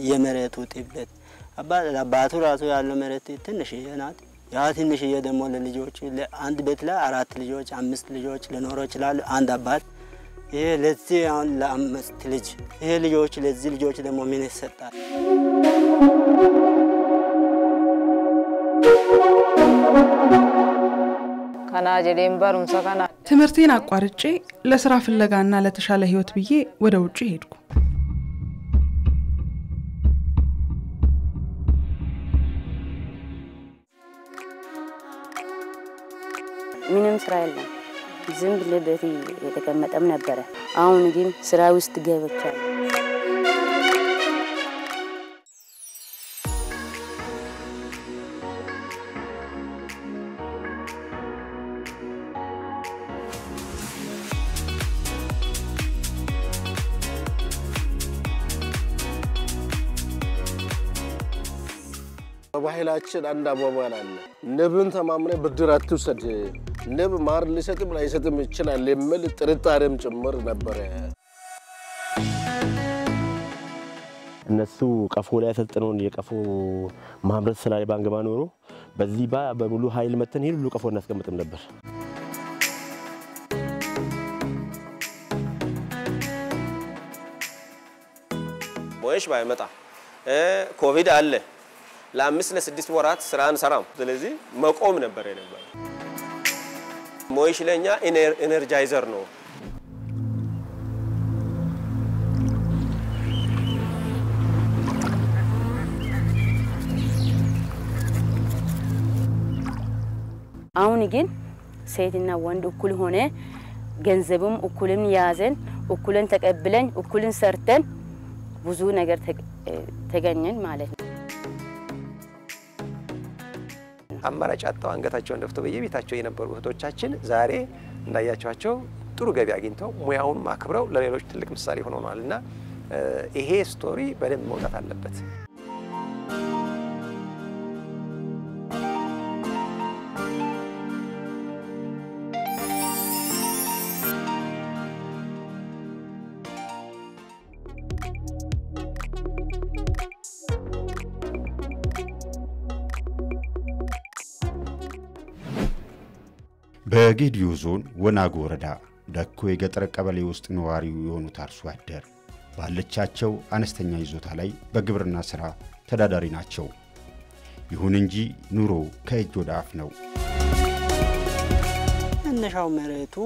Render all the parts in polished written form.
የመሬቱ ጥበት አባቱ ራሱ ያለው መሬት ትንሽዬ ናት። ያ ትንሽዬ ደግሞ ለልጆቹ ለአንድ ቤት ላይ 4 ልጆች 5 ልጆች ሊኖረው ይችላል አንድ አባት። ይሄ ለዚህ አሁን ለ5 ልጅ ይሄ ልጆች ለዚህ ልጆች ደግሞ ምን ይሰጣል? ትምህርቴን አቋርጬ ለስራ ፍለጋና ለተሻለ ህይወት ብዬ ወደ ውጪ ሄድኩ። ምንም ስራ የለም። ዝም ብለ ቤት የተቀመጠም ነበር። አሁን ግን ስራ ውስጥ ገብቻለሁ። ባህላችን አንድ አባባል አለ። ንብን ተማምነ ብድር አትውሰድ፣ ንብ ማር ሊሰጥም ላይሰጥም ይችላል የሚል ጥርጣሬም ጭምር ነበር። እነሱ ቀፎ ላይ ተጠነውን የቀፎ ማምረት ስላለ ባንገባ ኖሮ በዚህ በሙሉ ኃይል መተን ሁሉ ቀፎ እናስቀምጥም ነበር። ሞይሽ ባይመጣ ኮቪድ አለ ለ5 ለ6 ወራት ስራን ሰራም። ስለዚህ መቆም ነበር የነበረው። ሞይሽ ለኛ ኤነርጃይዘር ነው። አሁን ግን ሴትና ወንድ እኩል ሆነ፣ ገንዘብም እኩልን ያዘን፣ እኩልን ተቀብለን፣ እኩልን ሰርተን ብዙ ነገር ተገኘን ማለት ነው። አማራጭ አጣው አንገታቸውን ደፍተው በየቤታቸው የነበሩ እህቶቻችን ዛሬ እንዳያቻቸው ጥሩ ገቢ አግኝተው ሙያውን ማክብረው ለሌሎች ትልቅ ምሳሌ ሆነዋልና ይሄ ስቶሪ በደንብ መውጣት አለበት። በጌዲዮ ዞን ወናጎ ወረዳ ደኮ የገጠር ቀበሌ ውስጥ ነዋሪው የሆኑት አርሶ አደር ባለቻቸው አነስተኛ ይዞታ ላይ በግብርና ስራ ተዳዳሪ ናቸው። ይሁን እንጂ ኑሮ ከእጅ ወደ አፍ ነው። መነሻው መሬቱ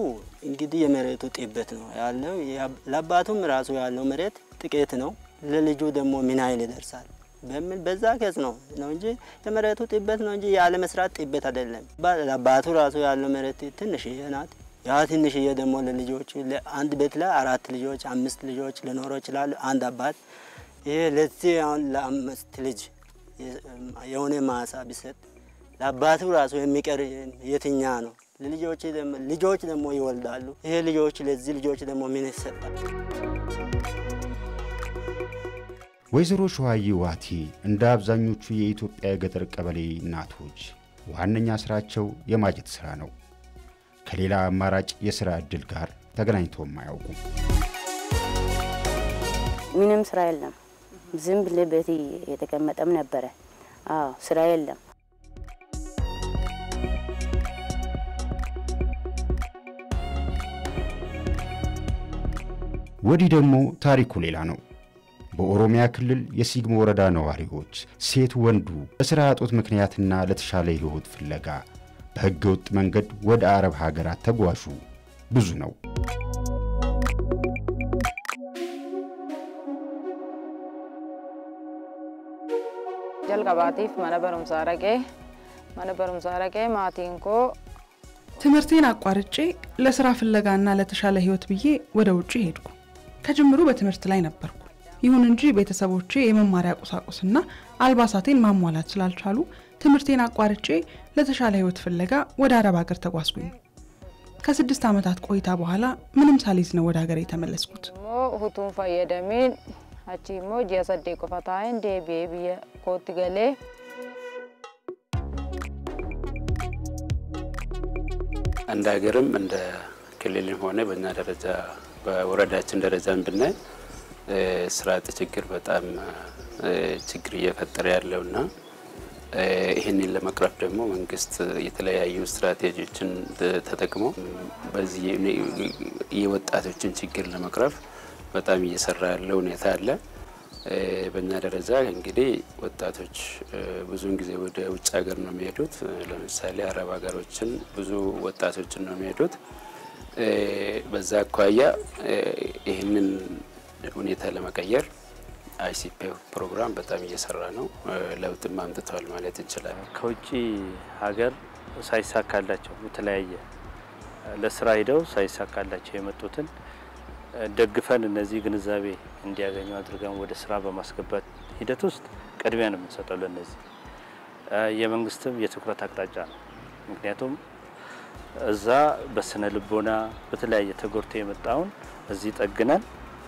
እንግዲህ የመሬቱ ጥበት ነው ያለው። ለአባቱም ራሱ ያለው መሬት ጥቂት ነው፣ ለልጁ ደግሞ ምን ያህል ይደርሳል በምን በዛ ከስ ነው እንጂ የመሬቱ ጥበት ነው እንጂ ያለ መስራት ጥበት አይደለም። አባቱ ራሱ ያለው መሬት ትንሽዬ ናት። ያ ትንሽዬ ደግሞ ለልጆቹ ለአንድ ቤት ላይ 4 ልጆች 5 ልጆች ሊኖረው ይችላል አንድ አባት። ይሄ ለዚህ አሁን ለ5 ልጅ የሆነ ማሳ ቢሰጥ ለአባቱ ራሱ የሚቀር የትኛ ነው? ልጆች ደግሞ ይወልዳሉ። ይሄ ልጆች ለዚህ ልጆች ደግሞ ምን ይሰጣል? ወይዘሮ ሸዋዬ ዋቲ እንደ አብዛኞቹ የኢትዮጵያ የገጠር ቀበሌ እናቶች ዋነኛ ስራቸው የማጀት ስራ ነው። ከሌላ አማራጭ የስራ እድል ጋር ተገናኝተው ማያውቁ። ምንም ስራ የለም። ዝም ብለ ቤት የተቀመጠም ነበር። ስራ የለም። ወዲህ ደግሞ ታሪኩ ሌላ ነው። በኦሮሚያ ክልል የሲግሞ ወረዳ ነዋሪዎች ሴት ወንዱ በስራ አጦት ምክንያትና ለተሻለ ህይወት ፍለጋ በህገወጥ መንገድ ወደ አረብ ሀገራት ተጓዙ ብዙ ነው። ጀልቀባቲፍ ማነበሩም ሳረቄ ማቲንኮ ትምህርቴን አቋርጬ ለስራ ፍለጋና ለተሻለ ህይወት ብዬ ወደ ውጪ ሄድኩ። ከጅምሩ በትምህርት ላይ ነበርኩ። ይሁን እንጂ ቤተሰቦቼ የመማሪያ ቁሳቁስና አልባሳቴን ማሟላት ስላልቻሉ ትምህርቴን አቋርጬ ለተሻለ ህይወት ፍለጋ ወደ አረብ ሀገር ተጓዝኩኝ። ከ6 ዓመታት ቆይታ በኋላ ምንም ሳልይዝ ነው ወደ ሀገሬ ተመለስኩት። ሁቱን ፈየደሚን አቺሞ ጀሰዴ ቆፋታይን ዴቢየ ኮትገሌ እንደ ሀገርም እንደ ክልልም ሆነ በእኛ ደረጃ በወረዳችን ደረጃም ብናይ ስራ አጥ ችግር በጣም ችግር እየፈጠረ ያለውና ይሄንን ለመቅረፍ ደግሞ መንግስት የተለያዩ ስትራቴጂዎችን ተጠቅሞ በዚህ የወጣቶችን ችግር ለመቅረፍ በጣም እየሰራ ያለው ሁኔታ አለ። በእኛ ደረጃ እንግዲህ ወጣቶች ብዙውን ጊዜ ወደ ውጭ ሀገር ነው የሚሄዱት። ለምሳሌ አረብ ሀገሮችን ብዙ ወጣቶችን ነው የሚሄዱት። በዛ አኳያ ይሄንን ሁኔታ ለመቀየር አይሲፒ ፕሮግራም በጣም እየሰራ ነው። ለውጥም አምጥቷል ማለት እንችላለን። ከውጪ ሀገር ሳይሳካላቸው በተለያየ ለስራ ሄደው ሳይሳካላቸው የመጡትን ደግፈን እነዚህ ግንዛቤ እንዲያገኙ አድርገን ወደ ስራ በማስገባት ሂደት ውስጥ ቅድሚያ ነው የምንሰጠው። ለነዚህ የመንግስትም የትኩረት አቅጣጫ ነው። ምክንያቱም እዛ በስነ ልቦና በተለያየ ተጎርቶ የመጣውን እዚህ ጠግነን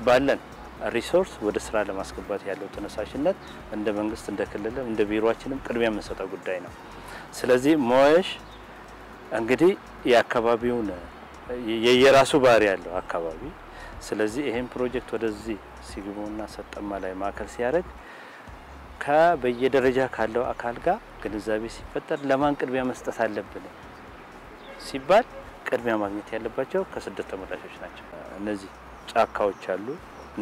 ባለን ሪሶርስ ወደ ስራ ለማስገባት ያለው ተነሳሽነት እንደ መንግስት እንደ ክልልም እንደ ቢሮአችንም ቅድሚያ የምንሰጠው ጉዳይ ነው። ስለዚህ ሞያሽ እንግዲህ የአካባቢውን የየራሱ ባህሪ ያለው አካባቢ ስለዚህ ይሄን ፕሮጀክት ወደዚህ ሲግሞና ሰጠማ ላይ ማከል ሲያደርግ ከበየደረጃ ካለው አካል ጋር ግንዛቤ ሲፈጠር ለማን ቅድሚያ መስጠት አለብን ሲባል ቅድሚያ ማግኘት ያለባቸው ከስደት ተመላሾች ናቸው። እነዚህ ጫካዎች አሉ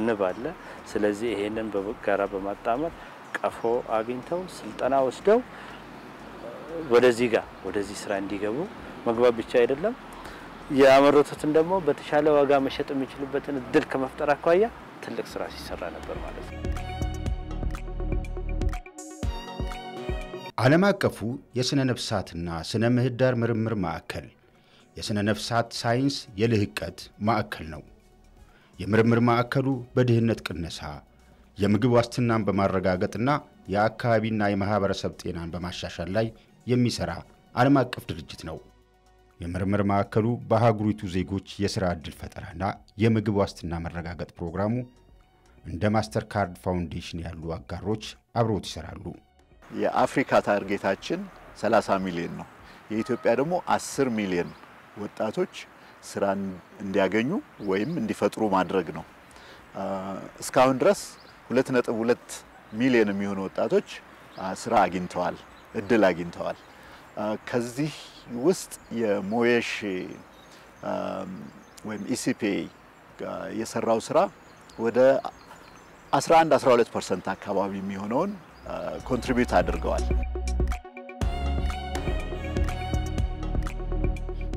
ንብ አለ። ስለዚህ ይሄንን በጋራ በማጣመር ቀፎ አግኝተው ስልጠና ወስደው ወደዚህ ስራ እንዲገቡ መግባት ብቻ አይደለም ያመረቱትን ደግሞ በተሻለ ዋጋ መሸጥ የሚችሉበትን እድል ከመፍጠር አኳያ ትልቅ ስራ ሲሰራ ነበር ማለት ነው። ዓለም አቀፉ የስነ ነፍሳትና ስነ ምህዳር ምርምር ማዕከል የስነ ነፍሳት ሳይንስ የልህቀት ማዕከል ነው። የምርምር ማዕከሉ በድህነት ቅነሳ የምግብ ዋስትናን በማረጋገጥና የአካባቢና የማህበረሰብ ጤናን በማሻሻል ላይ የሚሰራ ዓለም አቀፍ ድርጅት ነው። የምርምር ማዕከሉ በአህጉሪቱ ዜጎች የሥራ ዕድል ፈጠራና የምግብ ዋስትና መረጋገጥ ፕሮግራሙ እንደ ማስተር ካርድ ፋውንዴሽን ያሉ አጋሮች አብረውት ይሰራሉ። የአፍሪካ ታርጌታችን 30 ሚሊዮን ነው። የኢትዮጵያ ደግሞ 10 ሚሊዮን ወጣቶች ስራን እንዲያገኙ ወይም እንዲፈጥሩ ማድረግ ነው። እስካሁን ድረስ 2.2 ሚሊዮን የሚሆኑ ወጣቶች ስራ አግኝተዋል፣ እድል አግኝተዋል። ከዚህ ውስጥ የሞያሽ ወይም ኢሲፒ የሰራው ስራ ወደ 11-12% አካባቢ የሚሆነውን ኮንትሪቢዩት አድርገዋል።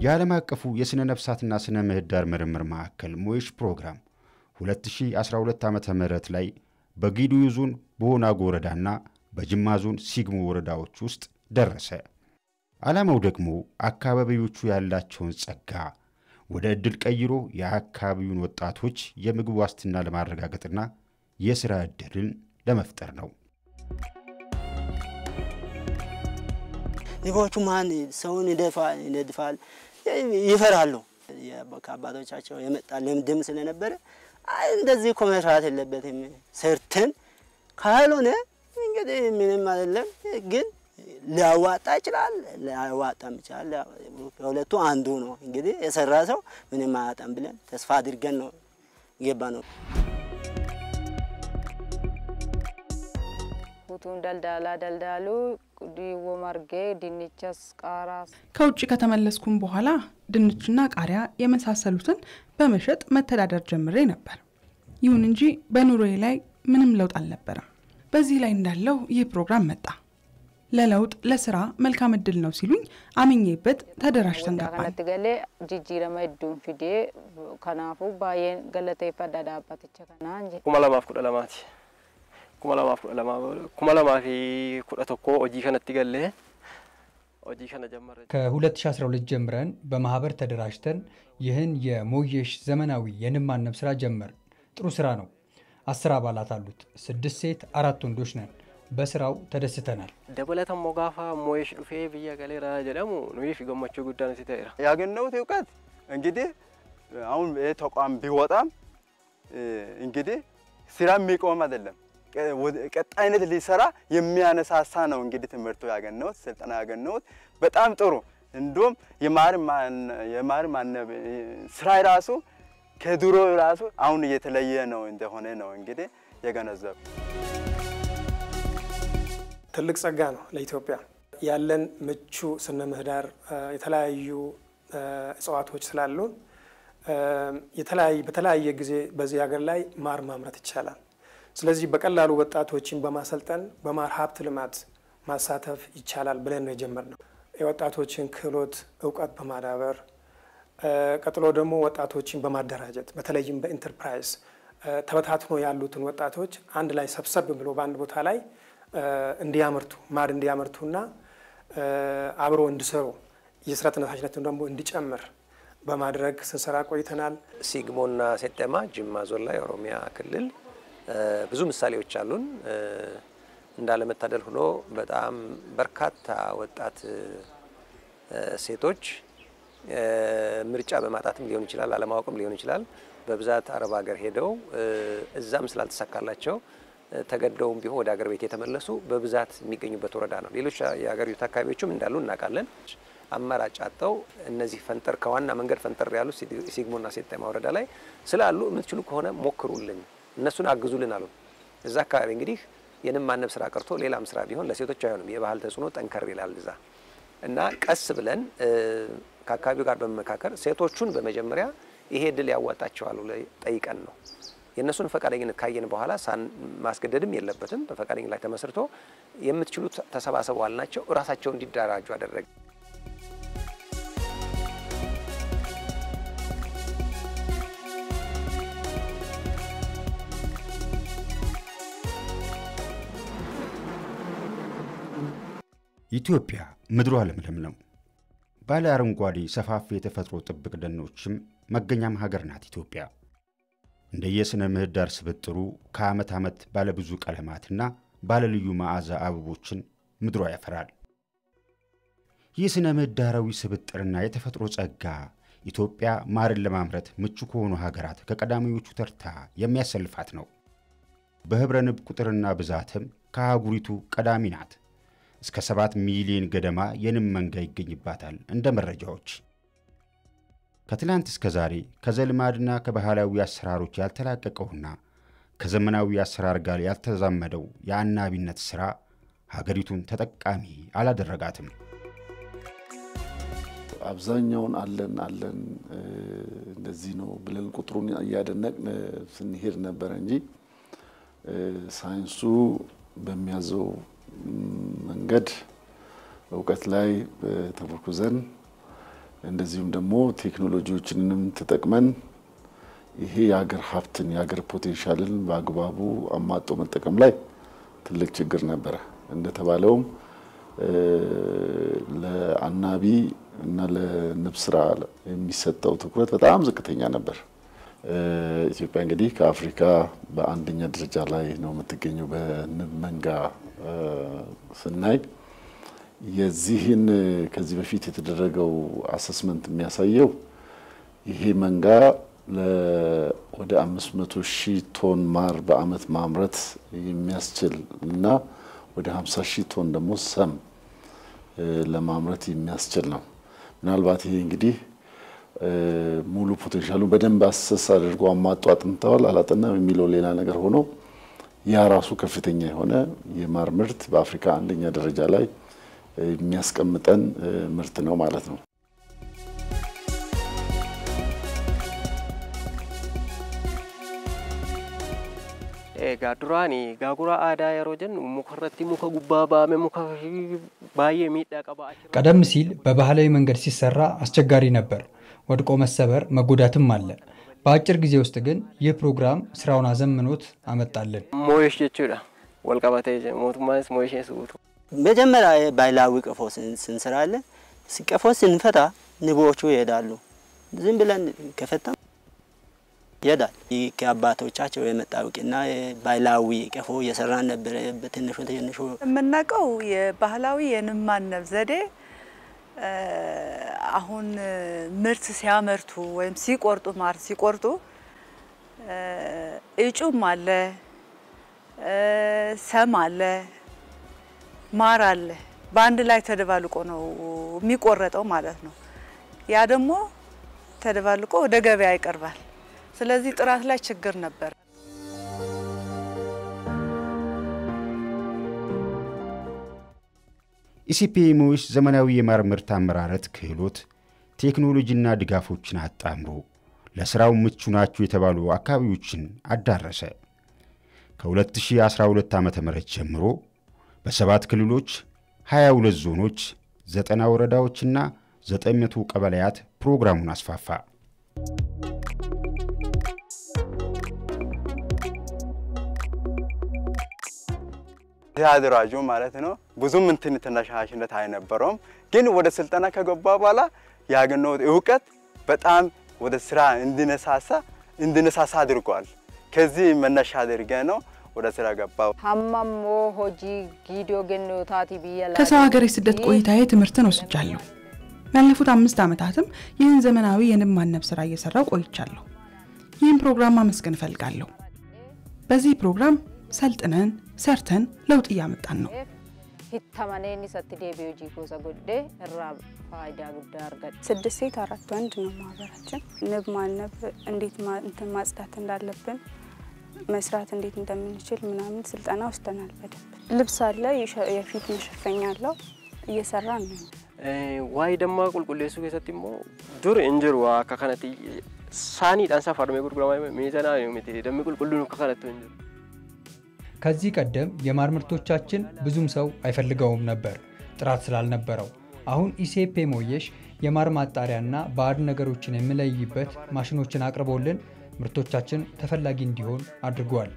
የዓለም አቀፉ የስነ ነፍሳትና ስነ ምህዳር ምርምር ማዕከል ሞያሽ ፕሮግራም 2012 ዓመተ ምህረት ላይ በጌዲዮ ዞን በወናጎ ወረዳና በጅማ ዞን ሲግሞ ወረዳዎች ውስጥ ደረሰ። ዓላማው ደግሞ አካባቢዎቹ ያላቸውን ጸጋ ወደ ዕድል ቀይሮ የአካባቢውን ወጣቶች የምግብ ዋስትና ለማረጋገጥና የሥራ ዕድልን ለመፍጠር ነው። ንቦቹ ማን ሰውን ይደፋል ይፈራሉ። ከአባቶቻቸው የመጣ ልምድም ስለነበረ እንደዚህ እኮ መስራት የለበትም ሰርተን ካልሆነ እንግዲህ ምንም አይደለም፣ ግን ሊያዋጣ ይችላል ሊያዋጣም ይችላል። ከሁለቱ አንዱ ነው። እንግዲህ የሰራ ሰው ምንም አያጣም ብለን ተስፋ አድርገን ነው ገባ ነው። ሁቱን ደልዳሉ ዲዎ ማርጌ ድንቻስ ቃራስ ከውጭ ከተመለስኩም በኋላ ድንችና ቃሪያ የመሳሰሉትን በመሸጥ መተዳደር ጀምሬ ነበር። ይሁን እንጂ በኑሮዬ ላይ ምንም ለውጥ አልነበረም። በዚህ ላይ እንዳለው ይህ ፕሮግራም መጣ። ለለውጥ ለስራ መልካም እድል ነው ሲሉኝ አምኜበት ተደራጅተን ገባን። ተገለ ጂጂረማ ዱን ፊዴ ከናፉ ባየን ገለቴ ፈዳዳባትቸ ከናንጂ ኩማላማፍ ኩዳላማቲ ኩማላማፊ ኩዳቶኮ ኦጂ ከነቲ ገለ ኦጂ ከነ ጀመረ ከ2012 ጀምረን በማህበር ተደራጅተን ይህን የሞያሽ ዘመናዊ የንብ ማነብ ስራ ጀመር። ጥሩ ስራ ነው። 10 አባላት አሉት። 6 ሴት 4 ወንዶች ነን። በስራው ተደስተናል። ደበለተም ሞጋፋ ሞያሽ ዱፌ ብያ ገሌራ ጀደሙ ኑይፍ ገመቹ ጉዳን ሲተራ ያገነውት እውቀት እንግዲህ አሁን ተቋም ቢወጣም እንግዲህ ስራ የሚቆም አይደለም፣ ቀጣይነት ሊሰራ የሚያነሳሳ ነው። እንግዲህ ትምህርቱ ያገነውት ስልጠና ያገነውት በጣም ጥሩ። እንደውም የማር ማነብ ስራ ራሱ ከድሮ ራሱ አሁን የተለየ ነው እንደሆነ ነው እንግዲህ የገነዘብ ትልቅ ጸጋ ነው ለኢትዮጵያ ያለን ምቹ ስነ ምህዳር የተለያዩ እጽዋቶች ስላሉን በተለያየ ጊዜ በዚህ ሀገር ላይ ማር ማምረት ይቻላል። ስለዚህ በቀላሉ ወጣቶችን በማሰልጠን በማር ሀብት ልማት ማሳተፍ ይቻላል ብለን ነው የጀመርነው። የወጣቶችን ክህሎት እውቀት በማዳበር ቀጥሎ ደግሞ ወጣቶችን በማደራጀት በተለይም በኢንተርፕራይዝ ተበታትኖ ያሉትን ወጣቶች አንድ ላይ ሰብሰብ ብሎ በአንድ ቦታ ላይ እንዲያመርቱ ማር እንዲያመርቱና አብሮ እንዲሰሩ የስራ ተነሳሽነትን ደግሞ እንዲጨምር በማድረግ ስንሰራ ቆይተናል። ሲግሞና ሴጠማ ጅማ ዞን ላይ ኦሮሚያ ክልል ብዙ ምሳሌዎች አሉን። እንዳለመታደል ሆኖ በጣም በርካታ ወጣት ሴቶች ምርጫ በማጣትም ሊሆን ይችላል አለማወቅም ሊሆን ይችላል በብዛት አረብ ሀገር ሄደው እዛም ስላልተሳካላቸው ተገደውም ቢሆን ወደ ሀገር ቤት የተመለሱ በብዛት የሚገኙበት ወረዳ ነው። ሌሎች የሀገሪቱ አካባቢዎችም እንዳሉ እናውቃለን። አማራጭ አጥተው እነዚህ ፈንጠር ከዋና መንገድ ፈንጠር ያሉ ሲግሞና ሴጠማ ወረዳ ላይ ስላሉ የምትችሉ ከሆነ ሞክሩልን፣ እነሱን አግዙልን አሉ። እዛ አካባቢ እንግዲህ የንም ማነብ ስራ ቀርቶ ሌላም ስራ ቢሆን ለሴቶች አይሆንም። የባህል ተጽዕኖ ጠንከር ይላል እዛ እና ቀስ ብለን ከአካባቢው ጋር በመመካከር ሴቶቹን በመጀመሪያ ይሄ ድል ያዋጣቸዋል ጠይቀን ነው የነሱን ፈቃደኝነት ካየን በኋላ ማስገደድም የለበትም። በፈቃደኝነት ላይ ተመስርቶ የምትችሉት ተሰባሰቡ አልናቸው። ራሳቸው እንዲደራጁ አደረገ። ኢትዮጵያ ምድሯ ለምለም ነው። ባለ አረንጓዴ ሰፋፊ የተፈጥሮ ጥብቅ ደኖችም መገኛም ሀገር ናት ኢትዮጵያ። እንደየስነ ምህዳር ስብጥሩ ከዓመት ዓመት ባለ ብዙ ቀለማትና ባለ ልዩ መዓዛ አበቦችን ምድሯ ያፈራል። ይህ ስነ ምህዳራዊ ስብጥርና የተፈጥሮ ጸጋ ኢትዮጵያ ማርን ለማምረት ምቹ ከሆኑ ሀገራት ከቀዳሚዎቹ ተርታ የሚያሰልፋት ነው። በህብረ ንብ ቁጥርና ብዛትም ከአህጉሪቱ ቀዳሚ ናት። እስከ 7 ሚሊዮን ገደማ የንብ መንጋ ይገኝባታል እንደ መረጃዎች። ከትላንት እስከ ዛሬ ከዘልማድና ከባህላዊ አሰራሮች ያልተላቀቀውና ከዘመናዊ አሰራር ጋር ያልተዛመደው የአናቢነት ሥራ ሀገሪቱን ተጠቃሚ አላደረጋትም። አብዛኛውን አለን እንደዚህ ነው ብለን ቁጥሩን እያደነቅን ስንሄድ ነበር እንጂ ሳይንሱ በሚያዘው መንገድ እውቀት ላይ ተመርኩዘን እንደዚሁም ደግሞ ቴክኖሎጂዎችንም ተጠቅመን ይሄ የሀገር ሀብትን የሀገር ፖቴንሻልን በአግባቡ አማጦ መጠቀም ላይ ትልቅ ችግር ነበር። እንደተባለውም ለአናቢ እና ለንብ ስራ የሚሰጠው ትኩረት በጣም ዝቅተኛ ነበር። ኢትዮጵያ እንግዲህ ከአፍሪካ በአንደኛ ደረጃ ላይ ነው የምትገኘው በንብ መንጋ ስናይ የዚህን ከዚህ በፊት የተደረገው አሰስመንት የሚያሳየው ይሄ መንጋ ወደ 500,000 ቶን ማር በአመት ማምረት የሚያስችል እና ወደ 50,000 ቶን ደግሞ ሰም ለማምረት የሚያስችል ነው። ምናልባት ይሄ እንግዲህ ሙሉ ፖቴንሻሉ በደንብ አሰስ አድርጎ አማጦ አጥንተዋል አላጠናም የሚለው ሌላ ነገር ሆኖ ያ ራሱ ከፍተኛ የሆነ የማር ምርት በአፍሪካ አንደኛ ደረጃ ላይ የሚያስቀምጠን ምርት ነው ማለት ነው። ጋዱራኒ ጋጉራ አዳ የሮጀን ሙከረቲ ሙከ ጉባባመ ሙከ ባየ ሚዳቀባ ቀደም ሲል በባህላዊ መንገድ ሲሰራ አስቸጋሪ ነበር። ወድቆ መሰበር መጎዳትም አለ። በአጭር ጊዜ ውስጥ ግን ይህ ፕሮግራም ስራውን አዘምኖት አመጣልን። ሞየሽ ጀቹዳ ወልቀባቴ ሞቱማስ ሞየሽ ስውቱ መጀመሪያ ባይላዊ ቀፎ ስንሰራለን ሲቀፎ ስንፈታ ንቦቹ ይሄዳሉ። ዝም ብለን ከፈታ ይሄዳል። ከአባቶቻቸው የመጣውቅና ባይላዊ ቀፎ እየሰራን ነበር። በትንሹ የምናውቀው የባህላዊ የንብ ማነብ ዘዴ አሁን ምርት ሲያመርቱ ወይም ሲቆርጡ ማር ሲቆርጡ እጩም አለ ሰም አለ ማር አለ በአንድ ላይ ተደባልቆ ነው የሚቆረጠው ማለት ነው። ያ ደግሞ ተደባልቆ ወደ ገበያ ይቀርባል። ስለዚህ ጥራት ላይ ችግር ነበር። ኢሲፒኤሞች ዘመናዊ የማር ምርት አመራረት ክህሎት ቴክኖሎጂና ድጋፎችን አጣምሮ ለስራው ምቹ ናቸው የተባሉ አካባቢዎችን አዳረሰ። ከ2012 ዓ.ም ጀምሮ በ7 ክልሎች 22 ዞኖች 90 ወረዳዎችና 900 ቀበሌያት ፕሮግራሙን አስፋፋ። ያደራጁ ማለት ነው። ብዙም ተነሳሽነት አይነበረውም፣ ግን ወደ ስልጠና ከገባ በኋላ ያገኘው ዕውቀት በጣም ወደ ስራ እንድነሳሳ አድርጓል። ከዚህ መነሻ አድርገ ነው ወደ ስራ ገባው። ሀማሞ ሆጂ ጊዲዮ ገኖታቲ ቢያላ ከሰው ሀገር የስደት ቆይታዬ ትምህርትን ወስጃለሁ። ያለፉት 5 ዓመታትም ይህን ዘመናዊ የንብ ማነብ ስራ እየሰራው ቆይቻለሁ። ይህን ፕሮግራም ማመስገን ፈልጋለሁ። በዚህ ፕሮግራም ሰልጥነን ሰርተን ለውጥ ያመጣን ነው። ሂተማኔኒ ሰትዴቢዮ ጂኮሳ ጎዴ ራ ፋይዳ ጉዳር ገድ 6 ሴት 4 ወንድ ነው ማህበራችን። ንብ ማነብ እንዴት ማጽዳት እንዳለብን መስራት እንዴት እንደምንችል ምናምን ስልጠና ወስደናል። በደንብ ልብስ አለ፣ የፊት መሸፈኛ አለው፣ እየሰራን ነው። ዋይ ደማ ቁልቁሌሱ ከሰቲሞ ዱር እንጀሩ አካካነቲ ሳኒ ዳንሳ ፋርሜ ጉርጉራማ ሚዛና ነው ሚቴ ደም ቁልቁሉን ከካነቱ እንጀሩ ከዚህ ቀደም የማር ምርቶቻችን ብዙም ሰው አይፈልገውም ነበር ጥራት ስላልነበረው። አሁን ኢሲፒኤሞች የማር ማጣሪያና ባዕድ ነገሮችን የሚለይበት ማሽኖችን አቅርቦልን ምርቶቻችን ተፈላጊ እንዲሆን አድርጓል።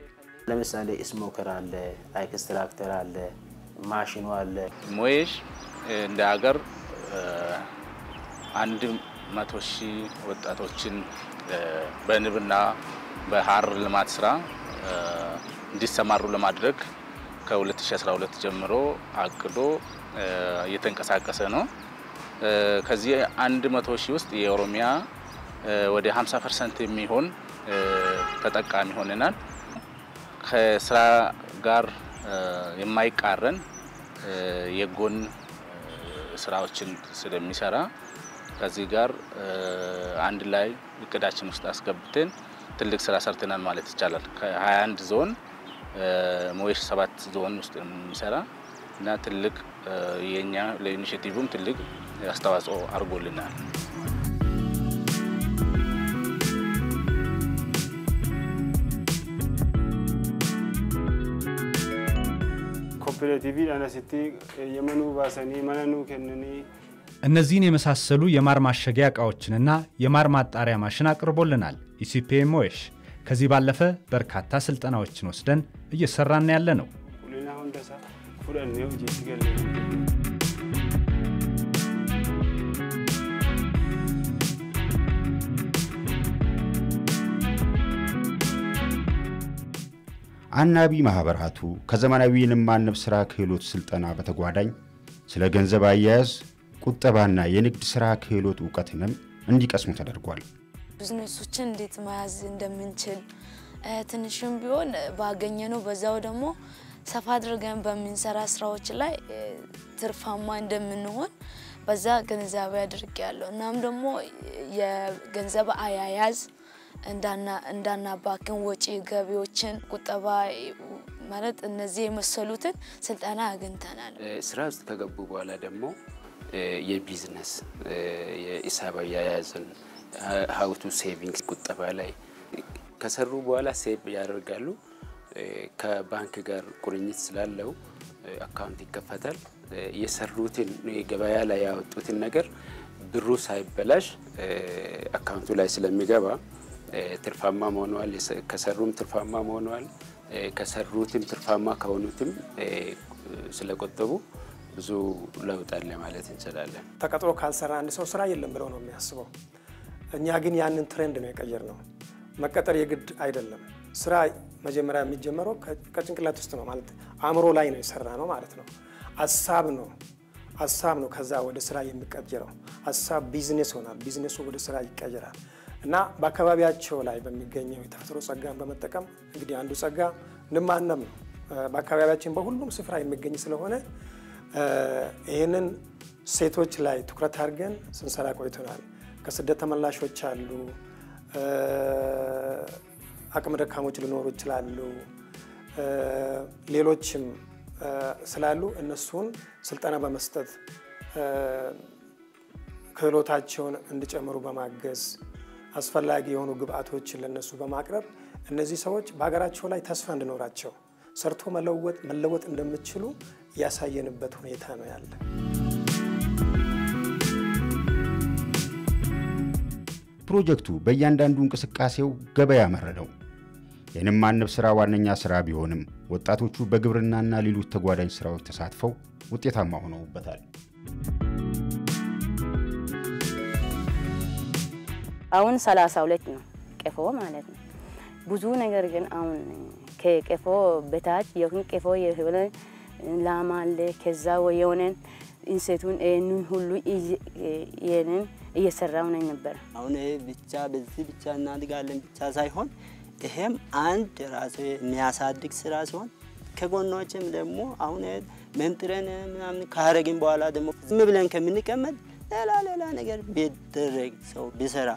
ለምሳሌ ስሞከር አለ፣ ኤክስትራክተር አለ፣ ማሽኑ አለ። ሞየሽ እንደ ሀገር 100,000 ወጣቶችን በንብና በሐር ልማት ስራ እንዲሰማሩ ለማድረግ ከ2012 ጀምሮ አቅዶ እየተንቀሳቀሰ ነው። ከዚህ 100,000 ውስጥ የኦሮሚያ ወደ 50% የሚሆን ተጠቃሚ ሆነናል። ከስራ ጋር የማይቃረን የጎን ስራዎችን ስለሚሰራ ከዚህ ጋር አንድ ላይ እቅዳችን ውስጥ አስገብተን ትልቅ ስራ ሰርተናል ማለት ይቻላል። ከ21 ዞን ሞየሽ 7 ዞን ውስጥ የሚሰራ እና ትልቅ የኛ ለኢኒሼቲቭም ትልቅ አስተዋጽኦ አድርጎልናል። ኮኦፐሬቲቭ አናሲቲ የመኑ ባሰኒ ማናኑ ከነኒ እነዚህን የመሳሰሉ የማር ማሸጊያ ዕቃዎችንና የማር ማጣሪያ ማሽን አቅርቦልናል ኢሲፒኤሞች። ከዚህ ባለፈ በርካታ ስልጠናዎችን ወስደን እየሰራን ያለ ነው። ሁሉና ሁንደሳ ፉራኔው ጂስገለ አናቢ ማህበራቱ ከዘመናዊ የንብ ማነብ ስራ ክህሎት ስልጠና በተጓዳኝ ስለ ገንዘብ አያያዝ፣ ቁጠባና የንግድ ስራ ክህሎት ዕውቀትንም እንዲቀስሙ ተደርጓል። ቢዝነሶችን እንዴት መያዝ እንደምንችል ትንሽም ቢሆን ባገኘነው በዛው ደግሞ ሰፋ አድርገን በሚንሰራ ስራዎች ላይ ትርፋማ እንደምንሆን በዛ ገንዘብ ያድርጋለሁ። እናም ደግሞ የገንዘብ አያያዝ እንዳናባክን ወጪ ገቢዎችን ቁጠባ ማለት እነዚህ የመሰሉትን ስልጠና አግኝተናል። ስራ ውስጥ ከገቡ በኋላ ደግሞ የቢዝነስ የሂሳብ አያያዝን how to savings ቁጠባ ላይ ከሰሩ በኋላ ሴቭ ያደርጋሉ። ከባንክ ጋር ቁርኝት ስላለው አካውንት ይከፈታል። የሰሩትን የገበያ ላይ ያወጡትን ነገር ብሩ ሳይበላሽ አካውንቱ ላይ ስለሚገባ ትርፋማ ሆነዋል። ከሰሩም ትርፋማ ሆነዋል። ከሰሩትም ትርፋማ ከሆኑትም ስለቆጠቡ ብዙ ለውጥ አለ ማለት እንችላለን። ተቀጥሮ ካልሰራ አንድ ሰው ስራ የለም ብለው ነው የሚያስበው። እኛ ግን ያንን ትሬንድ ነው የቀየርነው። መቀጠር የግድ አይደለም። ስራ መጀመሪያ የሚጀመረው ከጭንቅላት ውስጥ ነው ማለት አእምሮ ላይ ነው የሰራ ነው ማለት ነው። ሐሳብ ነው ከዛ ወደ ስራ የሚቀየረው። ሐሳብ ቢዝነስ ሆናል። ቢዝነሱ ወደ ስራ ይቀየራል። እና በአካባቢያቸው ላይ በሚገኘው የተፈጥሮ ጸጋን በመጠቀም እንግዲህ አንዱ ጸጋ ንብ ማነብ ነው። በአካባቢያችን በሁሉም ስፍራ የሚገኝ ስለሆነ ይሄንን ሴቶች ላይ ትኩረት አድርገን ስንሰራ ቆይተናል። ከስደት ተመላሾች አሉ፣ አቅመ ደካሞች ሊኖሩ ይችላሉ። ሌሎችም ስላሉ እነሱን ስልጠና በመስጠት ክህሎታቸውን እንዲጨምሩ በማገዝ አስፈላጊ የሆኑ ግብአቶችን ለነሱ በማቅረብ እነዚህ ሰዎች በሀገራቸው ላይ ተስፋ እንዲኖራቸው ሰርቶ መለወጥ እንደሚችሉ ያሳየንበት ሁኔታ ነው ያለ። ፕሮጀክቱ በእያንዳንዱ እንቅስቃሴው ገበያ መረደው። የንብ ማነብ ስራ ዋነኛ ስራ ቢሆንም ወጣቶቹ በግብርናና ሌሎች ተጓዳኝ ስራዎች ተሳትፈው ውጤታማ ሆነውበታል። አሁን 32 ነው ቀፎ ማለት ነው። ብዙ ነገር ግን አሁን ከቀፎ በታች የሁን ቀፎ የሆነ ላም አለ። ከዛ የሆነን እንሰቱን እኑን ሁሉ የነን እየሰራው ነበር። አሁን ብቻ በዚህ ብቻ እናድጋለን ብቻ ሳይሆን ይሄም አንድ ራሱ የሚያሳድግ ስራ ሲሆን ከጎኖችም ደግሞ አሁን መንጥረን ምናምን ካረግን በኋላ ደግሞ ዝም ብለን ከምንቀመጥ ሌላ ነገር ቢደረግ ሰው ቢሰራ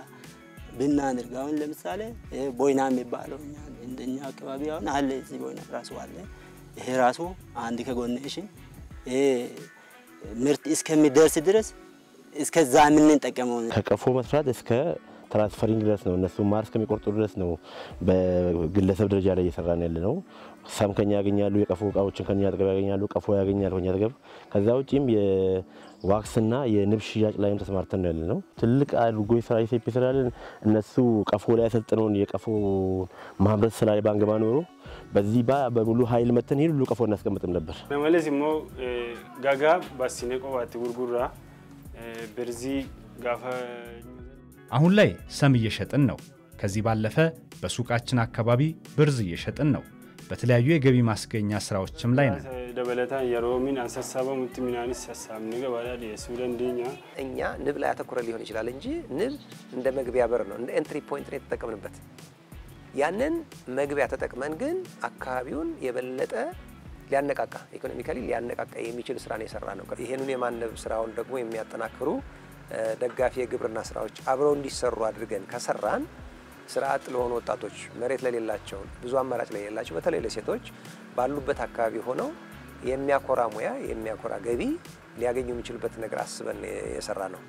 ብናደርግ አሁን ለምሳሌ ቦይና የሚባለው እንደኛ አካባቢ አሁን አለ። እዚህ ቦይና ራሱ አለ። ይሄ ራሱ አንድ ከጎንሽን ምርት እስከሚደርስ ድረስ እስከዛ የምንጠቀመው ከቀፎ መስራት እስከ ትራንስፈሪንግ ድረስ ነው። እነሱ ማር እስከሚቆርጡ ድረስ ነው በግለሰብ ደረጃ ላይ እየሰራን ያለ ነው። ሳም ከኛ ያገኛሉ፣ የቀፎ እቃዎችን ከኛ አጠገብ ያገኛሉ፣ ቀፎ ያገኛሉ ከኛ አጠገብ። ከዛ ውጪም የዋክስና የንብ ሽያጭ ላይም ተሰማርተን ነው ያለ ነው። ትልቅ አድርጎ ስራ ኢሲፒ ስራለን። እነሱ ቀፎ ላይ ያሰልጥነውን የቀፎ ማህበረሰብ ስራ ላይ ባንገባ ኖሮ በዚህ በሙሉ ኃይል መተን ሁሉ ቀፎ እናስቀምጥም ነበር። ለማለት ሞ ጋጋ ባሲኔ ቆባቲ ጉርጉራ በርዚ ጋፋ አሁን ላይ ሰም እየሸጥን ነው። ከዚህ ባለፈ በሱቃችን አካባቢ ብርዝ እየሸጥን ነው። በተለያዩ የገቢ ማስገኛ ስራዎችም ላይ ነን። ደበለታ የሮሚን አንሰሳባ ሙትሚናንስ ያሳምነ ገባላ የሱዳንዲኛ እኛ ንብ ላይ አተኩረ ሊሆን ይችላል እንጂ ንብ እንደ መግቢያ በር ነው፣ እንደ ኤንትሪ ፖይንት ነው የተጠቀምንበት። ያንን መግቢያ ተጠቅመን ግን አካባቢውን የበለጠ ሊያነቃቃ ኢኮኖሚካሊ ሊያነቃቃ የሚችል ስራ ነው የሰራ ነው። ይሄንን የማነብ ስራውን ደግሞ የሚያጠናክሩ ደጋፊ የግብርና ስራዎች አብረው እንዲሰሩ አድርገን ከሰራን ስራ አጥ ለሆኑ ወጣቶች መሬት ለሌላቸው ብዙ አማራጭ ለሌላቸው በተለይ ለሴቶች ባሉበት አካባቢ ሆነው የሚያኮራ ሙያ የሚያኮራ ገቢ ሊያገኙ የሚችሉበት ነገር አስበን የሰራ ነው።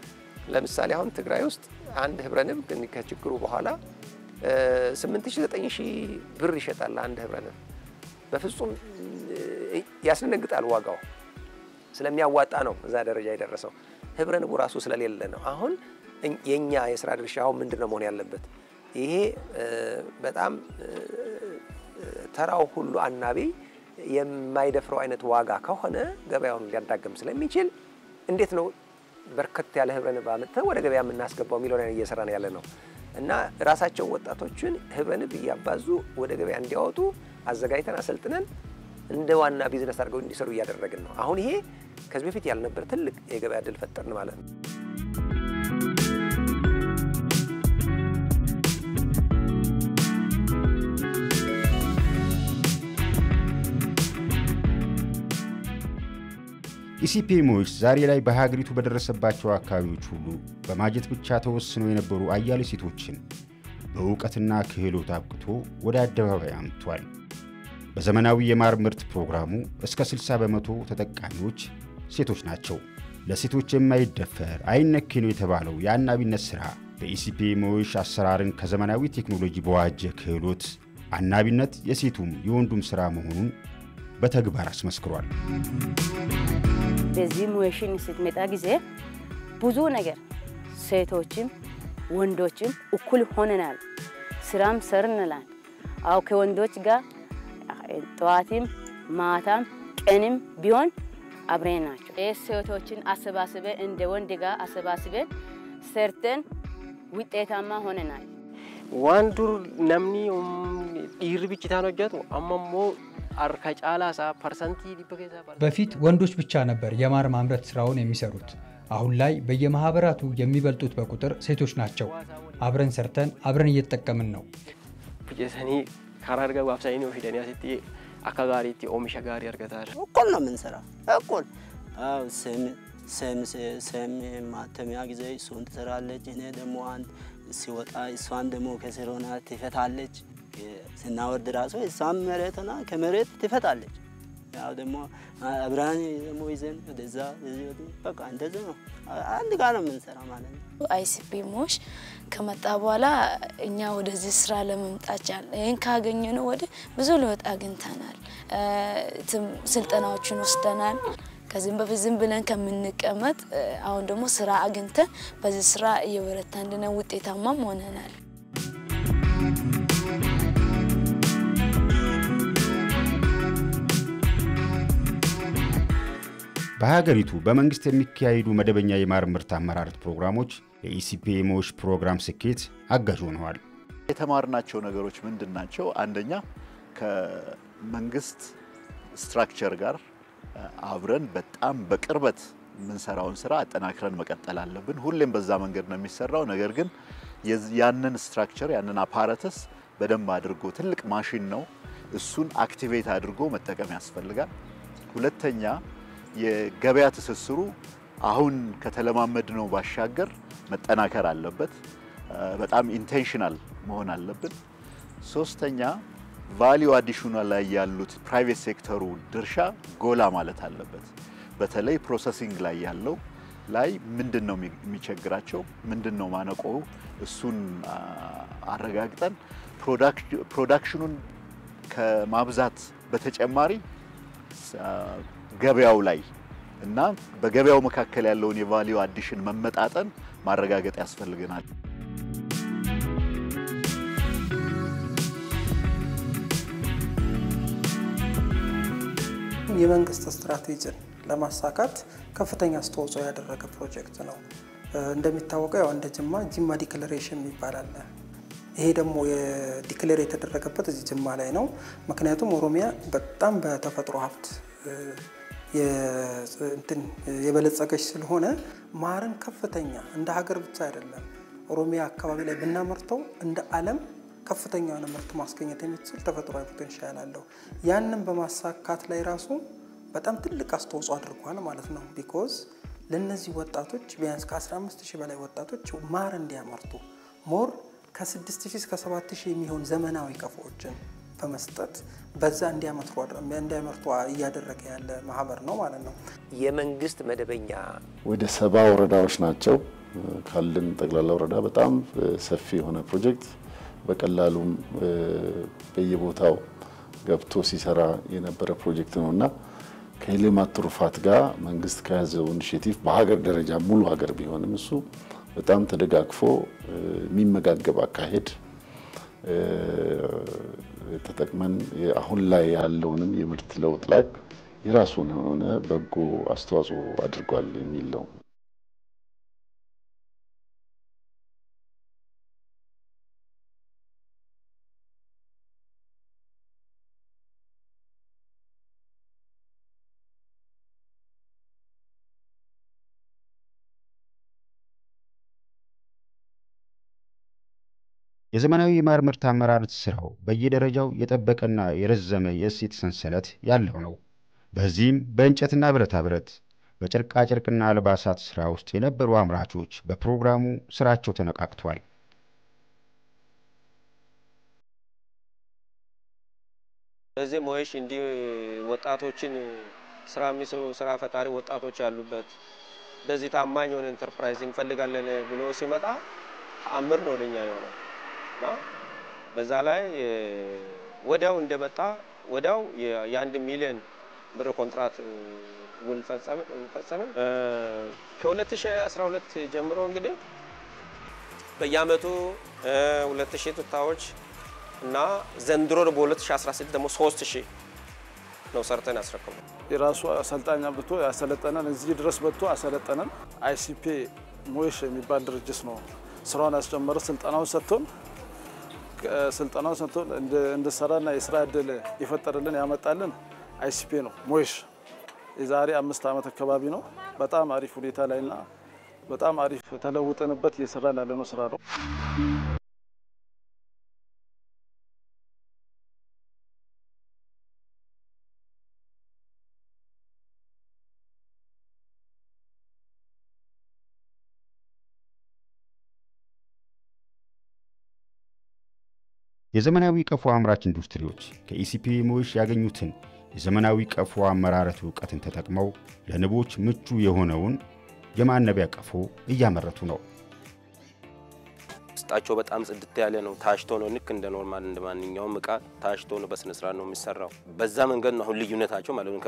ለምሳሌ አሁን ትግራይ ውስጥ አንድ ህብረ ንብ ከችግሩ በኋላ 8000 9000 ብር ይሸጣል አንድ ህብረ ንብ። በፍጹም ያስነግጣል ዋጋው ስለሚያዋጣ ነው እዛ ደረጃ የደረሰው። ህብረ ንቡ ራሱ ስለሌለ ነው። አሁን የኛ የስራ ድርሻው ምንድነው መሆን ያለበት? ይሄ በጣም ተራው ሁሉ አናቢ የማይደፍረው አይነት ዋጋ ከሆነ ገበያውን ሊያዳግም ስለሚችል እንዴት ነው በርከት ያለ ህብረ ንብ አመጣ ወደ ገበያ የምናስገባው የሚለው ላይ እየሰራን ያለ ነው። እና ራሳቸው ወጣቶችን ህብረ ንብ እያባዙ ወደ ገበያ እንዲያወጡ አዘጋጅተን አሰልጥነን እንደ ዋና ቢዝነስ አድርገው እንዲሰሩ እያደረግን ነው። አሁን ይሄ ከዚህ በፊት ያልነበር ትልቅ የገበያ እድል ፈጠርን ማለት ነው። ኢሲፒኤሞች ዛሬ ላይ በሀገሪቱ በደረሰባቸው አካባቢዎች ሁሉ በማጀት ብቻ ተወስነው የነበሩ አያሌ ሴቶችን በእውቀትና ክህሎት አብቅቶ ወደ አደባባይ አምጥቷል። በዘመናዊ የማር ምርት ፕሮግራሙ እስከ 60% ተጠቃሚዎች ሴቶች ናቸው። ለሴቶች የማይደፈር አይነኬ ነው የተባለው የአናቢነት ሥራ በኢሲፒኤሞች አሰራርን ከዘመናዊ ቴክኖሎጂ በዋጀ ክህሎት አናቢነት የሴቱም የወንዱም ሥራ መሆኑን በተግባር አስመስክሯል። በዚህ ሙያሽን ስትመጣ ጊዜ ብዙ ነገር ሴቶችም ወንዶችም እኩል ሆነናል። ስራም ሰርነናል። አው ከወንዶች ጋር ጠዋትም ማታም ቀንም ቢሆን አብረን ናቸው። ሴቶችን አሰባስበ እንደ ወንድ ጋር አሰባስበን ሰርተን ውጤታማ ሆነናል። ዋንዱር ነምኒ ዲርብጭታ ነው ጃቱ አማሞ አርካጫላሳ ፐርሰንቲ ዲበከዛ በፊት ወንዶች ብቻ ነበር የማር ማምረት ስራውን የሚሰሩት። አሁን ላይ በየማህበራቱ የሚበልጡት በቁጥር ሴቶች ናቸው። አብረን ሰርተን አብረን እየተጠቀምን ነው። ፍጀሰኒ ካራርጋ ዋብሳይኒ ወፊደኒያ ሲቲ አካጋሪቲ ኦሚሻ ጋሪ አርገታል እኩል ነው የምንሰራ እኩል። አው ሰም ማተሚያ ጊዜ እሱን ትሰራለች። እኔ ደግሞ አንድ ሲወጣ እሷን ደግሞ ከስር ሆና ትፈታለች። ስናወርድ ራሱ እሷም መሬት ሆና ከመሬት ትፈታለች። ያው ደግሞ አብራን ደግሞ ይዘን ወደዛ በቃ እንደዚህ ነው። አንድ ጋር ነው የምንሰራ ማለት ነው። አይሲፒ ሞሽ ከመጣ በኋላ እኛ ወደዚህ ስራ ለመምጣት ቻልን። ይሄን ካገኘነው ወደ ብዙ ለውጥ አግኝተናል። ስልጠናዎችን ወስደናል። ከዚህም በፊት ዝም ብለን ከምንቀመጥ አሁን ደግሞ ስራ አግኝተን በዚህ ስራ እየበረታን እንደነ ውጤታማም ሆነናል። በሀገሪቱ በመንግስት የሚካሄዱ መደበኛ የማር ምርት አመራረት ፕሮግራሞች የኢሲፒኤሞሽ ፕሮግራም ስኬት አጋዥ ሆነዋል። የተማርናቸው ነገሮች ምንድናቸው? አንደኛ ከመንግስት ስትራክቸር ጋር አብረን በጣም በቅርበት የምንሰራውን ስራ አጠናክረን መቀጠል አለብን። ሁሌም በዛ መንገድ ነው የሚሰራው። ነገር ግን ያንን ስትራክቸር ያንን አፓራተስ በደንብ አድርጎ ትልቅ ማሽን ነው፣ እሱን አክቲቬት አድርጎ መጠቀም ያስፈልጋል። ሁለተኛ የገበያ ትስስሩ አሁን ከተለማመድነው ባሻገር መጠናከር አለበት። በጣም ኢንቴንሽናል መሆን አለብን። ሶስተኛ ቫልዩ አዲሽናል ላይ ያሉት ፕራይቬት ሴክተሩ ድርሻ ጎላ ማለት አለበት። በተለይ ፕሮሰሲንግ ላይ ያለው ላይ ምንድነው የሚቸግራቸው፣ ምንድነው ማነቆው፣ እሱን አረጋግጠን ፕሮዳክሽኑን ከማብዛት በተጨማሪ ገበያው ላይ እና በገበያው መካከል ያለውን የቫልዩ አዲሽን መመጣጠን ማረጋገጥ ያስፈልገናል። የመንግስት ስትራቴጂን ለማሳካት ከፍተኛ አስተዋጽኦ ያደረገ ፕሮጀክት ነው። እንደሚታወቀው ያው እንደ ጅማ ዲክለሬሽን ይባላል። ይሄ ደግሞ የዲክሌር የተደረገበት እዚህ ጅማ ላይ ነው። ምክንያቱም ኦሮሚያ በጣም በተፈጥሮ ሀብት የበለጸገች ስለሆነ ማርን ከፍተኛ እንደ ሀገር ብቻ አይደለም ኦሮሚያ አካባቢ ላይ ብናመርተው እንደ ዓለም ከፍተኛ የሆነ ምርት ማስገኘት የሚችል ተፈጥሯዊ ፖቴንሻል አለው። ያንን በማሳካት ላይ ራሱ በጣም ትልቅ አስተዋጽኦ አድርጓል ማለት ነው። ቢኮዝ ለነዚህ ወጣቶች ቢያንስ ከ15000 በላይ ወጣቶች ማር እንዲያመርቱ ሞር ከ6000 እስከ 7000 የሚሆን ዘመናዊ ቀፎዎችን በመስጠት በዛ እንዲያመርቱ እያደረገ ያለ ማህበር ነው ማለት ነው። የመንግስት መደበኛ ወደ 70 ወረዳዎች ናቸው ካልን ጠቅላላ ወረዳ በጣም ሰፊ የሆነ ፕሮጀክት በቀላሉም በየቦታው ገብቶ ሲሰራ የነበረ ፕሮጀክት ነውና ከሌማት ትሩፋት ጋር መንግስት ከያዘው ኢኒሼቲቭ በሀገር ደረጃ ሙሉ ሀገር ቢሆንም እሱ በጣም ተደጋግፎ የሚመጋገብ አካሄድ ተጠቅመን አሁን ላይ ያለውንም የምርት ለውጥ ላይ የራሱን ሆነ በጎ አስተዋጽኦ አድርጓል የሚል ነው። የዘመናዊ የማር ምርት አመራረት ስራው በየደረጃው የጠበቀና የረዘመ የእሴት ሰንሰለት ያለው ነው። በዚህም በእንጨትና ብረታ ብረት፣ በጨርቃ ጨርቅና አልባሳት ስራ ውስጥ የነበሩ አምራቾች በፕሮግራሙ ስራቸው ተነቃቅቷል። በዚህ ሞሽ እንዲ ወጣቶችን ስራ የሚሰሩ ስራ ፈጣሪ ወጣቶች ያሉበት በዚህ ታማኝ የሆነ ኢንተርፕራይዝ እንፈልጋለን ብሎ ሲመጣ አምር ነው ለኛ ነው። በዛ ላይ ወዲያው እንደመጣ ወዲያው የ1 ሚሊዮን ብር ኮንትራት ውል ፈጸመ። ከ2012 ጀምሮ እንግዲህ በየአመቱ 2000 ቱታዎች እና ዘንድሮ በ2016 ደግሞ 3000 ነው ሰርተን ያስረከቡ። የራሱ አሰልጣኝ አብቶ ያሰለጠነን እዚህ ድረስ መጥቶ አሰለጠነን። አይሲፒ ሞሽ የሚባል ድርጅት ነው ስራውን ያስጀመረ። ስልጠናውን ሰጥቶን እንድሰራና የስራ እድል ይፈጠርልን ያመጣልን አይሲፒ ነው። ሞሽ የዛሬ 5 አመት አካባቢ ነው። በጣም አሪፍ ሁኔታ ላይና በጣም አሪፍ ተለውጠንበት እየሰራን ያለነው ስራ ነው። የዘመናዊ ቀፎ አምራች ኢንዱስትሪዎች ከኢሲፒኤ ሞይሽ ያገኙትን የዘመናዊ ቀፎ አመራረት ዕውቀትን ተጠቅመው ለንቦች ምቹ የሆነውን የማነቢያ ቀፎ እያመረቱ ነው። ውስጣቸው በጣም ጽድት ያለ ነው። ታሽቶ ነው ልክ እንደ ኖርማል እንደ ማንኛውም እቃ ታሽቶ ነው በስነ ስርዓት ነው የሚሰራው። በዛ መንገድ ነው አሁን ልዩነታቸው ማለት ነው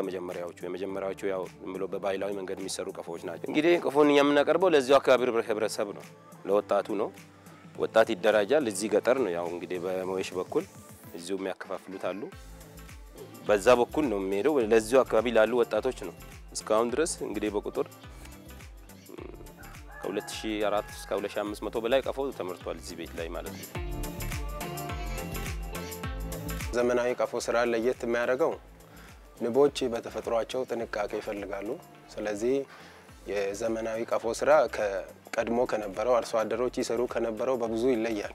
የመጀመሪያዎቹ ያው ብሎ በባህላዊ መንገድ የሚሰሩ ቀፎዎች ናቸው። እንግዲህ ቀፎን የምናቀርበው ለዚሁ አካባቢ ህብረተሰብ ነው፣ ለወጣቱ ነው። ወጣት ይደራጃል። እዚህ ገጠር ነው ያው እንግዲህ በሞይሽ በኩል እዚሁ የሚያከፋፍሉት አሉ። በዛ በኩል ነው የሚሄደው ለዚሁ አካባቢ ላሉ ወጣቶች ነው። እስካሁን ድረስ እንግዲህ በቁጥር ከ2004 እስከ 2500 በላይ ቀፎ ተመርቷል እዚህ ቤት ላይ ማለት ነው። ዘመናዊ ቀፎ ስራ ለየት የሚያደርገው ንቦች በተፈጥሯቸው ጥንቃቄ ይፈልጋሉ። ስለዚህ የዘመናዊ ቀፎ ስራ ከቀድሞ ከነበረው አርሶ አደሮች ይሰሩ ከነበረው በብዙ ይለያል።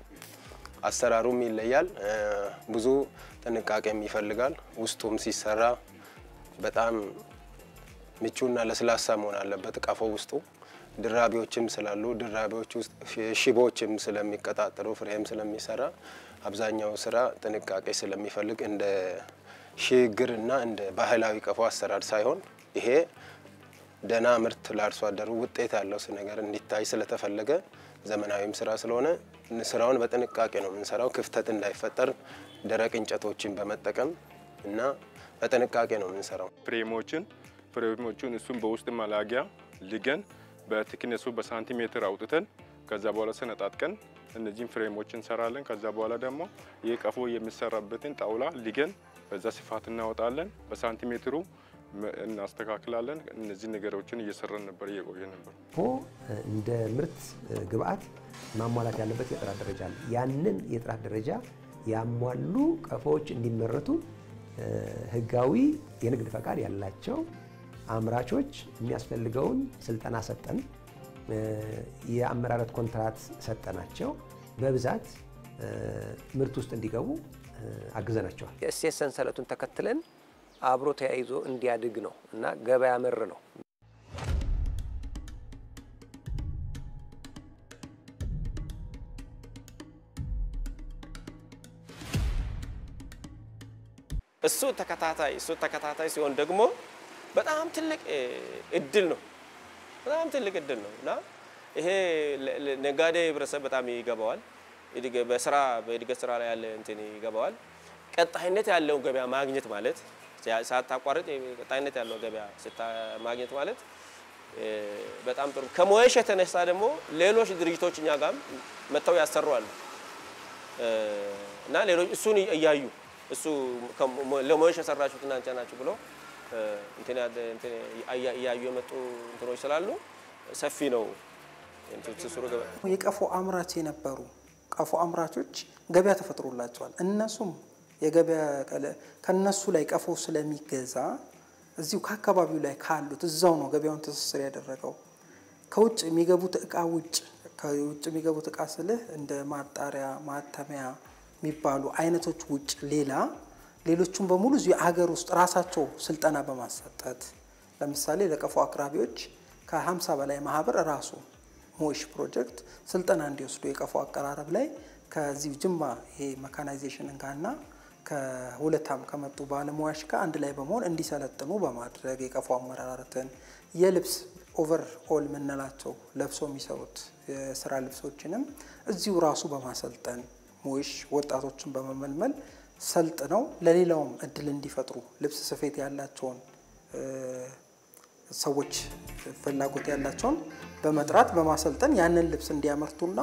አሰራሩም ይለያል። ብዙ ጥንቃቄም ይፈልጋል። ውስጡም ሲሰራ በጣም ምቹና ለስላሳ መሆን አለበት ቀፎ ውስጡ። ድራቢዎችም ስላሉ ድራቢዎች ውስጥ ሽቦችም ስለሚቀጣጠሩ ፍሬም ስለሚሰራ አብዛኛው ስራ ጥንቃቄ ስለሚፈልግ እንደ ሽግግርና እንደ ባህላዊ ቀፎ አሰራር ሳይሆን ይሄ ደና ምርት ለአርሶ አደሩ ውጤት ያለው ነገር እንዲታይ ስለተፈለገ ዘመናዊም ስራ ስለሆነ ስራውን በጥንቃቄ ነው የምንሰራው። ክፍተት እንዳይፈጠር ደረቅ እንጨቶችን በመጠቀም እና በጥንቃቄ ነው የምንሰራው። ፍሬሞቹን እሱም በውስጥ ማላጊያ ልገን በትክነሱ በሳንቲሜትር አውጥተን ከዛ በኋላ ሰነጣጥቀን እነዚህን ፍሬሞች እንሰራለን። ከዛ በኋላ ደግሞ ይሄ ቀፎ የሚሰራበትን ጣውላ ልገን በዛ ስፋት እናወጣለን። በሳንቲሜትሩ እናስተካክላለን። እነዚህ ነገሮችን እየሰራን ነበር እየቆየ ነበር። እንደ ምርት ግብአት ማሟላት ያለበት የጥራት ደረጃ አለ። ያንን የጥራት ደረጃ ያሟሉ ቀፎዎች እንዲመረቱ ህጋዊ የንግድ ፈቃድ ያላቸው አምራቾች የሚያስፈልገውን ስልጠና ሰጠን። የአመራረት ኮንትራት ሰጠናቸው። በብዛት ምርት ውስጥ እንዲገቡ አግዘናቸዋል። የእሴት ሰንሰለቱን ተከትለን አብሮ ተያይዞ እንዲያድግ ነው እና ገበያ መር ነው። እሱ ተከታታይ ሲሆን ደግሞ በጣም ትልቅ እድል ነው። በጣም ትልቅ እድል ነው እና ይሄ ነጋዴ ህብረተሰብ በጣም ይገባዋል። በእድገት ስራ ላይ ያለ እንትን ይገባዋል። ቀጣይነት ያለው ገበያ ማግኘት ማለት ሳታቋርጥ ቀጣይነት ያለው ገበያ ማግኘት ማለት በጣም ጥሩ። ከሞይሽ የተነሳ ደግሞ ሌሎች ድርጅቶች እኛ ጋር መተው ያሰሩዋል እና ሌሎች እሱን እያዩ እሱ ለሞይሽ የሰራችሁት እናንተ ናችሁ ብሎ እንትን እያዩ የመጡ እንትኖች ስላሉ ሰፊ ነው። እንትስሩ ገበያ የቀፎ አምራች የነበሩ ቀፎ አምራቾች ገበያ ተፈጥሮላቸዋል። እነሱም የገበያ ከነሱ ላይ ቀፎ ስለሚገዛ እዚሁ ከአካባቢው ላይ ካሉት እዛው ነው ገበያውን ትስስር ያደረገው። ከውጭ የሚገቡት እቃ ስልህ እንደ ማጣሪያ ማተሚያ የሚባሉ አይነቶች ውጭ ሌሎቹም በሙሉ እዚሁ ሀገር ውስጥ ራሳቸው ስልጠና በማሰጠት ለምሳሌ ለቀፎ አቅራቢዎች ከ50 በላይ ማህበር ራሱ ሞይሽ ፕሮጀክት ስልጠና እንዲወስዱ የቀፎ አቀራረብ ላይ ከዚሁ ጅማ ይሄ መካናይዜሽን ጋርና ከሁለታም ከመጡ ባለሙያዎች ጋር አንድ ላይ በመሆን እንዲሰለጥኑ በማድረግ የቀፎ አመራረትን የልብስ ኦቨር ኦል ምንላቸው ለብሶ የሚሰሩት የስራ ልብሶችንም እዚሁ ራሱ በማሰልጠን ሞይሽ ወጣቶችን በመመልመል ሰልጥነው ለሌላውም እድል እንዲፈጥሩ ልብስ ስፌት ያላቸውን ሰዎች ፍላጎት ያላቸውን በመጥራት በማሰልጠን ያንን ልብስ እንዲያመርቱና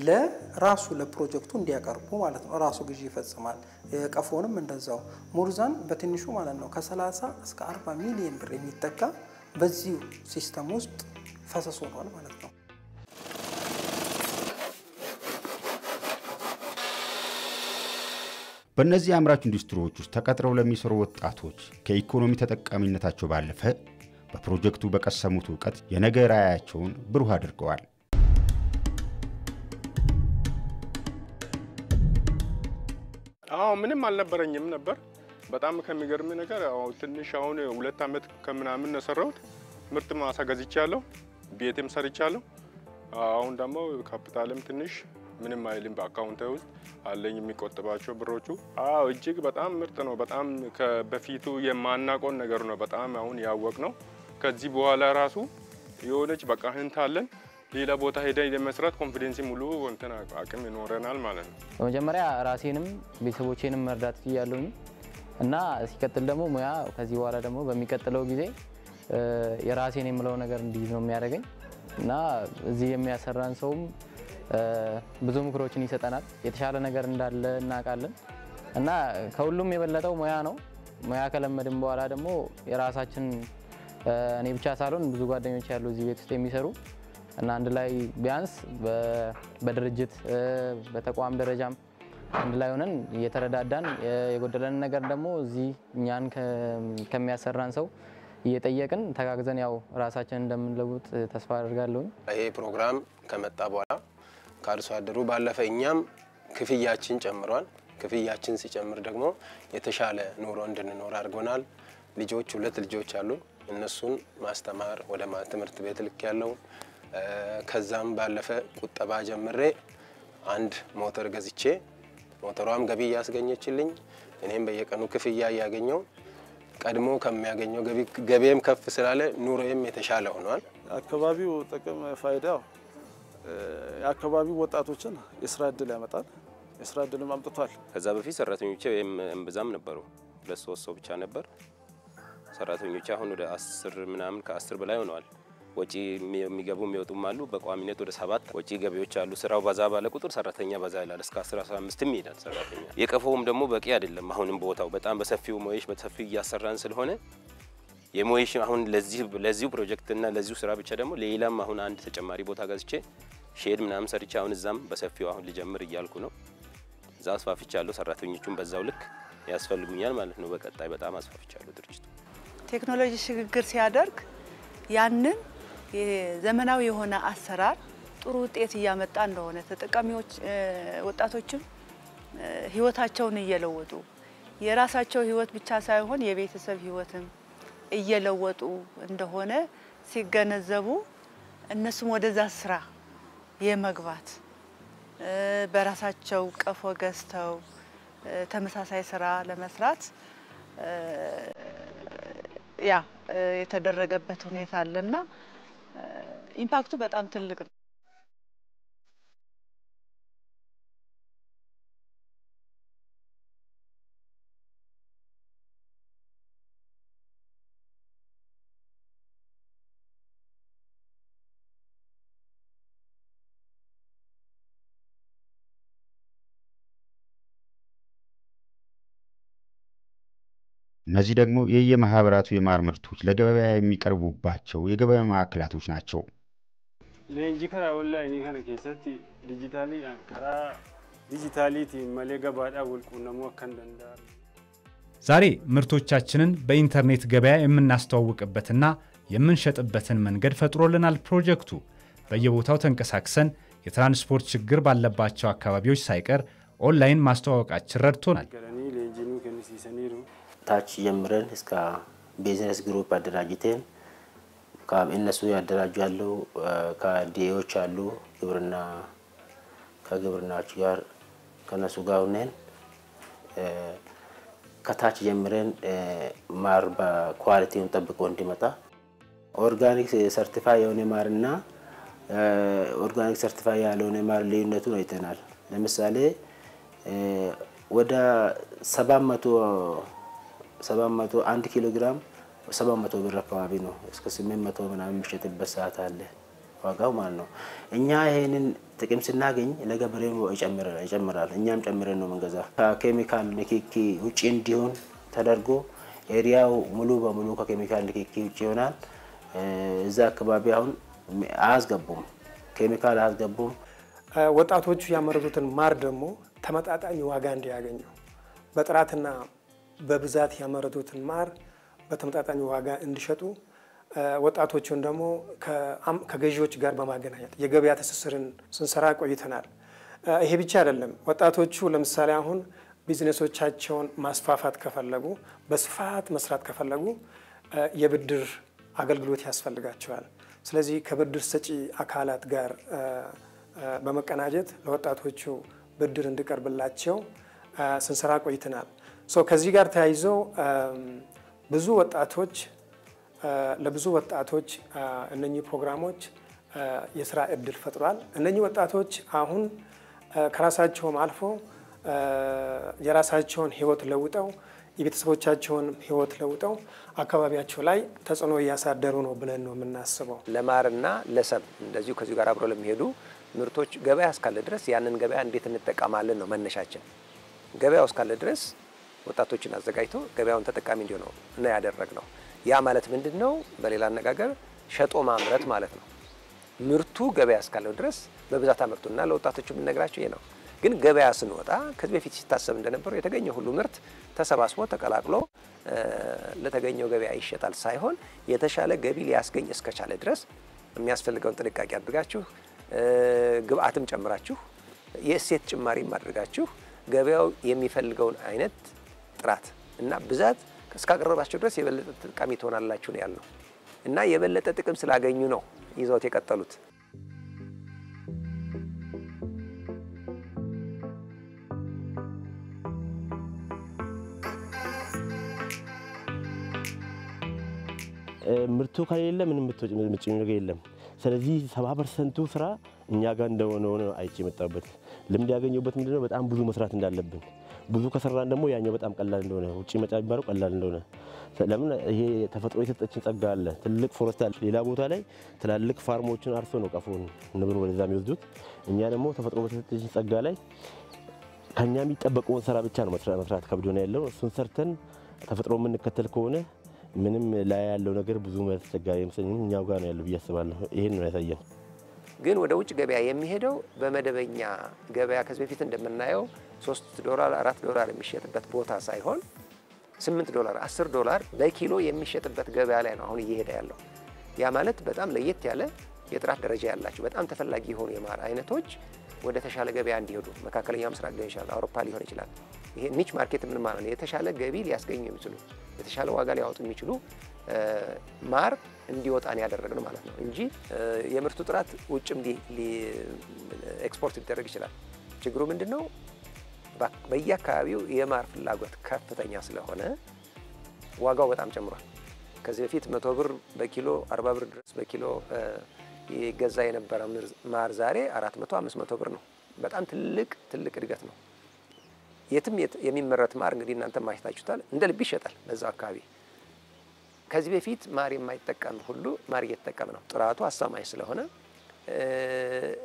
ለራሱ ለፕሮጀክቱ እንዲያቀርቡ ማለት ነው። ራሱ ግዢ ይፈጽማል። የቀፎንም እንደዛው ሙርዛን በትንሹ ማለት ነው ከ30 እስከ 40 ሚሊዮን ብር የሚጠጋ በዚህ ሲስተም ውስጥ ፈሰስ ሆኗል ማለት ነው። በእነዚህ አምራች ኢንዱስትሪዎች ውስጥ ተቀጥረው ለሚሰሩ ወጣቶች ከኢኮኖሚ ተጠቃሚነታቸው ባለፈ በፕሮጀክቱ በቀሰሙት ዕውቀት የነገ ራዕያቸውን ብሩህ አድርገዋል። ምንም አልነበረኝም ነበር። በጣም ከሚገርም ነገር ትንሽ አሁን 2 ዓመት ከምናምን ሰራሁት። ምርት ማሳ ገዝቻለሁ፣ ቤትም ሰርቻለሁ። አሁን ደግሞ ካፒታልም ትንሽ ምንም አይልም። በአካውንቴ ውስጥ አለኝ የሚቆጥባቸው ብሮቹ። አዎ እጅግ በጣም ምርጥ ነው። በጣም በፊቱ የማናውቀው ነገር ነው። በጣም አሁን ያወቅ ነው። ከዚህ በኋላ ራሱ የሆነች በቃ ህንት አለን ሌላ ቦታ ሄደን የመስራት ኮንፊደንስ ሙሉ እንትን አቅም ይኖረናል ማለት ነው። በመጀመሪያ ራሴንም ቤተሰቦቼንም መርዳት ይያለሁኝ እና ሲቀጥል ደግሞ ሙያ ከዚህ በኋላ ደግሞ በሚቀጥለው ጊዜ የራሴን የምለው ነገር እንዲይዝ ነው የሚያደርገኝ እና እዚህ የሚያሰራን ሰውም ብዙ ምክሮችን ይሰጠናል። የተሻለ ነገር እንዳለ እናውቃለን እና ከሁሉም የበለጠው ሙያ ነው። ሙያ ከለመድን በኋላ ደግሞ የራሳችን እኔ ብቻ ሳልሆን ብዙ ጓደኞች ያሉ እዚህ ቤት ውስጥ የሚሰሩ እና አንድ ላይ ቢያንስ በድርጅት በተቋም ደረጃም አንድ ላይ ሆነን እየተረዳዳን የጎደለን ነገር ደግሞ እዚህ እኛን ከሚያሰራን ሰው እየጠየቅን ተጋግዘን ያው ራሳችንን እንደምንለውጥ ተስፋ አደርጋለሁ። ይሄ ፕሮግራም ከመጣ በኋላ ከአርሶ አደሩ ባለፈ እኛም ክፍያችን ጨምሯል። ክፍያችን ሲጨምር ደግሞ የተሻለ ኑሮ እንድንኖር አድርጎናል። ልጆች 2 ልጆች አሉ። እነሱን ማስተማር ወደ ትምህርት ቤት ልክ ያለው ከዛም ባለፈ ቁጠባ ጀምሬ አንድ ሞተር ገዝቼ ሞተሯም ገቢ ያስገኘችልኝ እኔም በየቀኑ ክፍያ ያገኘው ቀድሞ ከሚያገኘው ገቢም ከፍ ስላለ ኑሮዬም የተሻለ ሆኗል። አካባቢው ጥቅም ፋይዳው የአካባቢው ወጣቶችን የስራ እድል ያመጣል። የስራ እድልም አምጥቷል። ከዛ በፊት ሰራተኞቼ እምብዛም ነበሩ። 2-3 ሰው ብቻ ነበር ሰራተኞቼ። አሁን ወደ 10 ምናምን ከ10 በላይ ሆነዋል። ወጪ የሚገቡ የሚወጡም አሉ። በቋሚነት ወደ 7 ወጪ ገቢዎች አሉ። ስራው በዛ ባለ ቁጥር ሰራተኛ በዛ ይላል። እስከ 10-15 ይሄዳል ሰራተኛ። የቀፎውም ደግሞ በቂ አይደለም። አሁንም ቦታው በጣም በሰፊው ሞይሽ በሰፊው እያሰራን ስለሆነ የሞይሽ አሁን ለዚሁ ፕሮጀክት እና ለዚሁ ስራ ብቻ ደግሞ ሌላም አሁን አንድ ተጨማሪ ቦታ ገዝቼ ሼድ ምናምን ሰርቼ አሁን እዛም በሰፊው አሁን ልጀምር እያልኩ ነው። እዛ አስፋፍቻለሁ። ሰራተኞቹም በዛው ልክ ያስፈልጉኛል ማለት ነው። በቀጣይ በጣም አስፋፍቻለሁ ድርጅቱ። ቴክኖሎጂ ሽግግር ሲያደርግ ያንን የዘመናዊ የሆነ አሰራር ጥሩ ውጤት እያመጣ እንደሆነ ተጠቃሚዎች ወጣቶችም ህይወታቸውን እየለወጡ የራሳቸው ህይወት ብቻ ሳይሆን የቤተሰብ ህይወትም እየለወጡ እንደሆነ ሲገነዘቡ እነሱም ወደዛ ስራ የመግባት በራሳቸው ቀፎ ገዝተው ተመሳሳይ ስራ ለመስራት የተደረገበት ሁኔታ አለና ኢምፓክቱ በጣም ትልቅ ነው። እነዚህ ደግሞ የየማህበራቱ የማር ምርቶች ለገበያ የሚቀርቡባቸው የገበያ ማዕከላቶች ናቸው። ለንጂ ከራ ኦንላይን ከነ ከሰቲ ዲጂታሊቲ መሌ ገባዳ ወልቁነሙ ከንደንዳ ዛሬ ምርቶቻችንን በኢንተርኔት ገበያ የምናስተዋውቅበትና የምንሸጥበትን መንገድ ፈጥሮልናል ፕሮጀክቱ። በየቦታው ተንቀሳቅሰን የትራንስፖርት ችግር ባለባቸው አካባቢዎች ሳይቀር ኦንላይን ማስተዋወቃችን ረድቶናል። ታች ጀምረን እስከ ቢዝነስ ግሩፕ አደራጅተን እነሱ ያደራጁ ያለው ከዲኤዎች አሉ ከግብርናዎች ጋር ከነሱ ጋር ሆነን ከታች ጀምረን ማር በኳሊቲውን ጠብቆ እንዲመጣ ኦርጋኒክ ሰርቲፋይ የሆነ ማርና ኦርጋኒክ ሰርቲፋይ ያልሆነ ማር ልዩነቱን አይተናል። ለምሳሌ ወደ 701 ኪሎ ግራም 700 ብር አካባቢ ነው። እስከ 800 ምናምን የሚሸጥበት ሰዓት አለ ዋጋው ማለት ነው። እኛ ይሄንን ጥቅም ስናገኝ ለገበሬው ይጨምራል። እኛም ጨምረን ነው መንገዛ። ከኬሚካል ንክኪ ውጪ እንዲሆን ተደርጎ ኤሪያው ሙሉ በሙሉ ከኬሚካል ንክኪ ውጪ ይሆናል። እዛ አካባቢ አሁን አያስገቡም፣ ኬሚካል አያስገቡም። ወጣቶቹ ያመረቱትን ማር ደግሞ ተመጣጣኝ ዋጋ እንዲያገኙ በጥራትና በብዛት ያመረቱትን ማር በተመጣጣኝ ዋጋ እንዲሸጡ ወጣቶቹን ደግሞ ከገዢዎች ጋር በማገናኘት የገበያ ትስስርን ስንሰራ ቆይተናል። ይሄ ብቻ አይደለም። ወጣቶቹ ለምሳሌ አሁን ቢዝነሶቻቸውን ማስፋፋት ከፈለጉ በስፋት መስራት ከፈለጉ የብድር አገልግሎት ያስፈልጋቸዋል። ስለዚህ ከብድር ሰጪ አካላት ጋር በመቀናጀት ለወጣቶቹ ብድር እንዲቀርብላቸው ስንሰራ ቆይተናል። ከዚህ ጋር ተያይዞ ለብዙ ወጣቶች እነኚህ ፕሮግራሞች የስራ እድል ፈጥሯል። እነኚህ ወጣቶች አሁን ከራሳቸውም አልፎ የራሳቸውን ህይወት ለውጠው የቤተሰቦቻቸውን ህይወት ለውጠው አካባቢያቸው ላይ ተጽዕኖ እያሳደሩ ነው ብለን ነው የምናስበው። ለማርና ለሰም እንደዚሁ ከዚህ ጋር አብሮ ለሚሄዱ ምርቶች ገበያ እስካለ ድረስ ያንን ገበያ እንዴት እንጠቀማለን ነው መነሻችን። ገበያው እስካለ ድረስ ወጣቶችን አዘጋጅቶ ገበያውን ተጠቃሚ እንዲሆኑ ነው ያደረግነው። ያ ማለት ምንድነው? በሌላ አነጋገር ሸጦ ማምረት ማለት ነው። ምርቱ ገበያ እስካለው ድረስ በብዛት አመርቱና ለወጣቶቹ የምንነግራቸው ይሄ ነው። ግን ገበያ ስንወጣ ከዚህ በፊት ሲታሰብ እንደነበረው የተገኘው ሁሉ ምርት ተሰባስቦ ተቀላቅሎ ለተገኘው ገበያ ይሸጣል ሳይሆን የተሻለ ገቢ ሊያስገኝ እስከቻለ ድረስ የሚያስፈልገውን ጥንቃቄ አድርጋችሁ ግብአትም ጨምራችሁ የእሴት ጭማሪም አድርጋችሁ ገበያው የሚፈልገውን አይነት ጥራት እና ብዛት እስካቀረባችሁ ድረስ የበለጠ ተጠቃሚ ትሆናላችሁ ነው ያልነው እና የበለጠ ጥቅም ስላገኙ ነው ይዘውት የቀጠሉት። ምርቱ ከሌለ ምንም ምጭኝ ነገር የለም። ስለዚህ 70% ስራ እኛ ጋር እንደሆነ አይቼ መጣበት ልምድ ያገኘሁበት ምንድነው በጣም ብዙ መስራት እንዳለብን ብዙ ከሰራን ደግሞ ያኛው በጣም ቀላል እንደሆነ ውጪ መጫ ቢባለው ቀላል እንደሆነ ለምን ይሄ ተፈጥሮ የሰጠችን ጸጋ አለ። ትልቅ ፎረስት አለ። ሌላ ቦታ ላይ ትላልቅ ፋርሞችን አርሶ ነው ቀፎን ንብን ወደዛ የሚወስዱት። እኛ ደግሞ ተፈጥሮ በሰጠችን ጸጋ ላይ ከኛ የሚጠበቀውን ስራ ብቻ ነው መስራት ከብዶ ነው ያለው። እሱን ሰርተን ተፈጥሮ የምንከተል ከሆነ ምንም ላይ ያለው ነገር ብዙ ማስቸጋሪ አይመስልም። እኛው ጋር ነው ያለው ብዬ አስባለሁ። ይሄን ነው ያሳየን። ግን ወደ ውጭ ገበያ የሚሄደው በመደበኛ ገበያ ከዚህ በፊት እንደምናየው $3 $4 የሚሸጥበት ቦታ ሳይሆን $8 $10 በኪሎ የሚሸጥበት ገበያ ላይ ነው አሁን እየሄደ ያለው። ያ ማለት በጣም ለየት ያለ የጥራት ደረጃ ያላቸው በጣም ተፈላጊ የሆኑ የማር አይነቶች ወደ ተሻለ ገበያ እንዲሄዱ መካከለኛው ምስራቅ ሊሆን ይችላል፣ አውሮፓ ሊሆን ይችላል። ይሄ ኒች ማርኬት ምን ማለት ነው? የተሻለ ገቢ ሊያስገኙ የሚችሉ የተሻለ ዋጋ ሊያወጡ የሚችሉ ማር እንዲወጣን ያደረግነው ማለት ነው እንጂ የምርቱ ጥራት ውጭም ኤክስፖርት ሊደረግ ይችላል። ችግሩ ምንድነው? በየአካባቢው የማር ፍላጎት ከፍተኛ ስለሆነ ዋጋው በጣም ጨምሯል። ከዚህ በፊት 100 ብር በኪሎ 40 ብር ድረስ በኪሎ ይገዛ የነበረ ማር ዛሬ 400 500 ብር ነው። በጣም ትልቅ እድገት ነው። የትም የሚመረት ማር እንግዲህ እናንተ ማይታችሁታል እንደ ልብ ይሸጣል በዛው አካባቢ። ከዚህ በፊት ማር የማይጠቀም ሁሉ ማር እየተጠቀመ ነው። ጥራቱ አሳማኝ ስለሆነ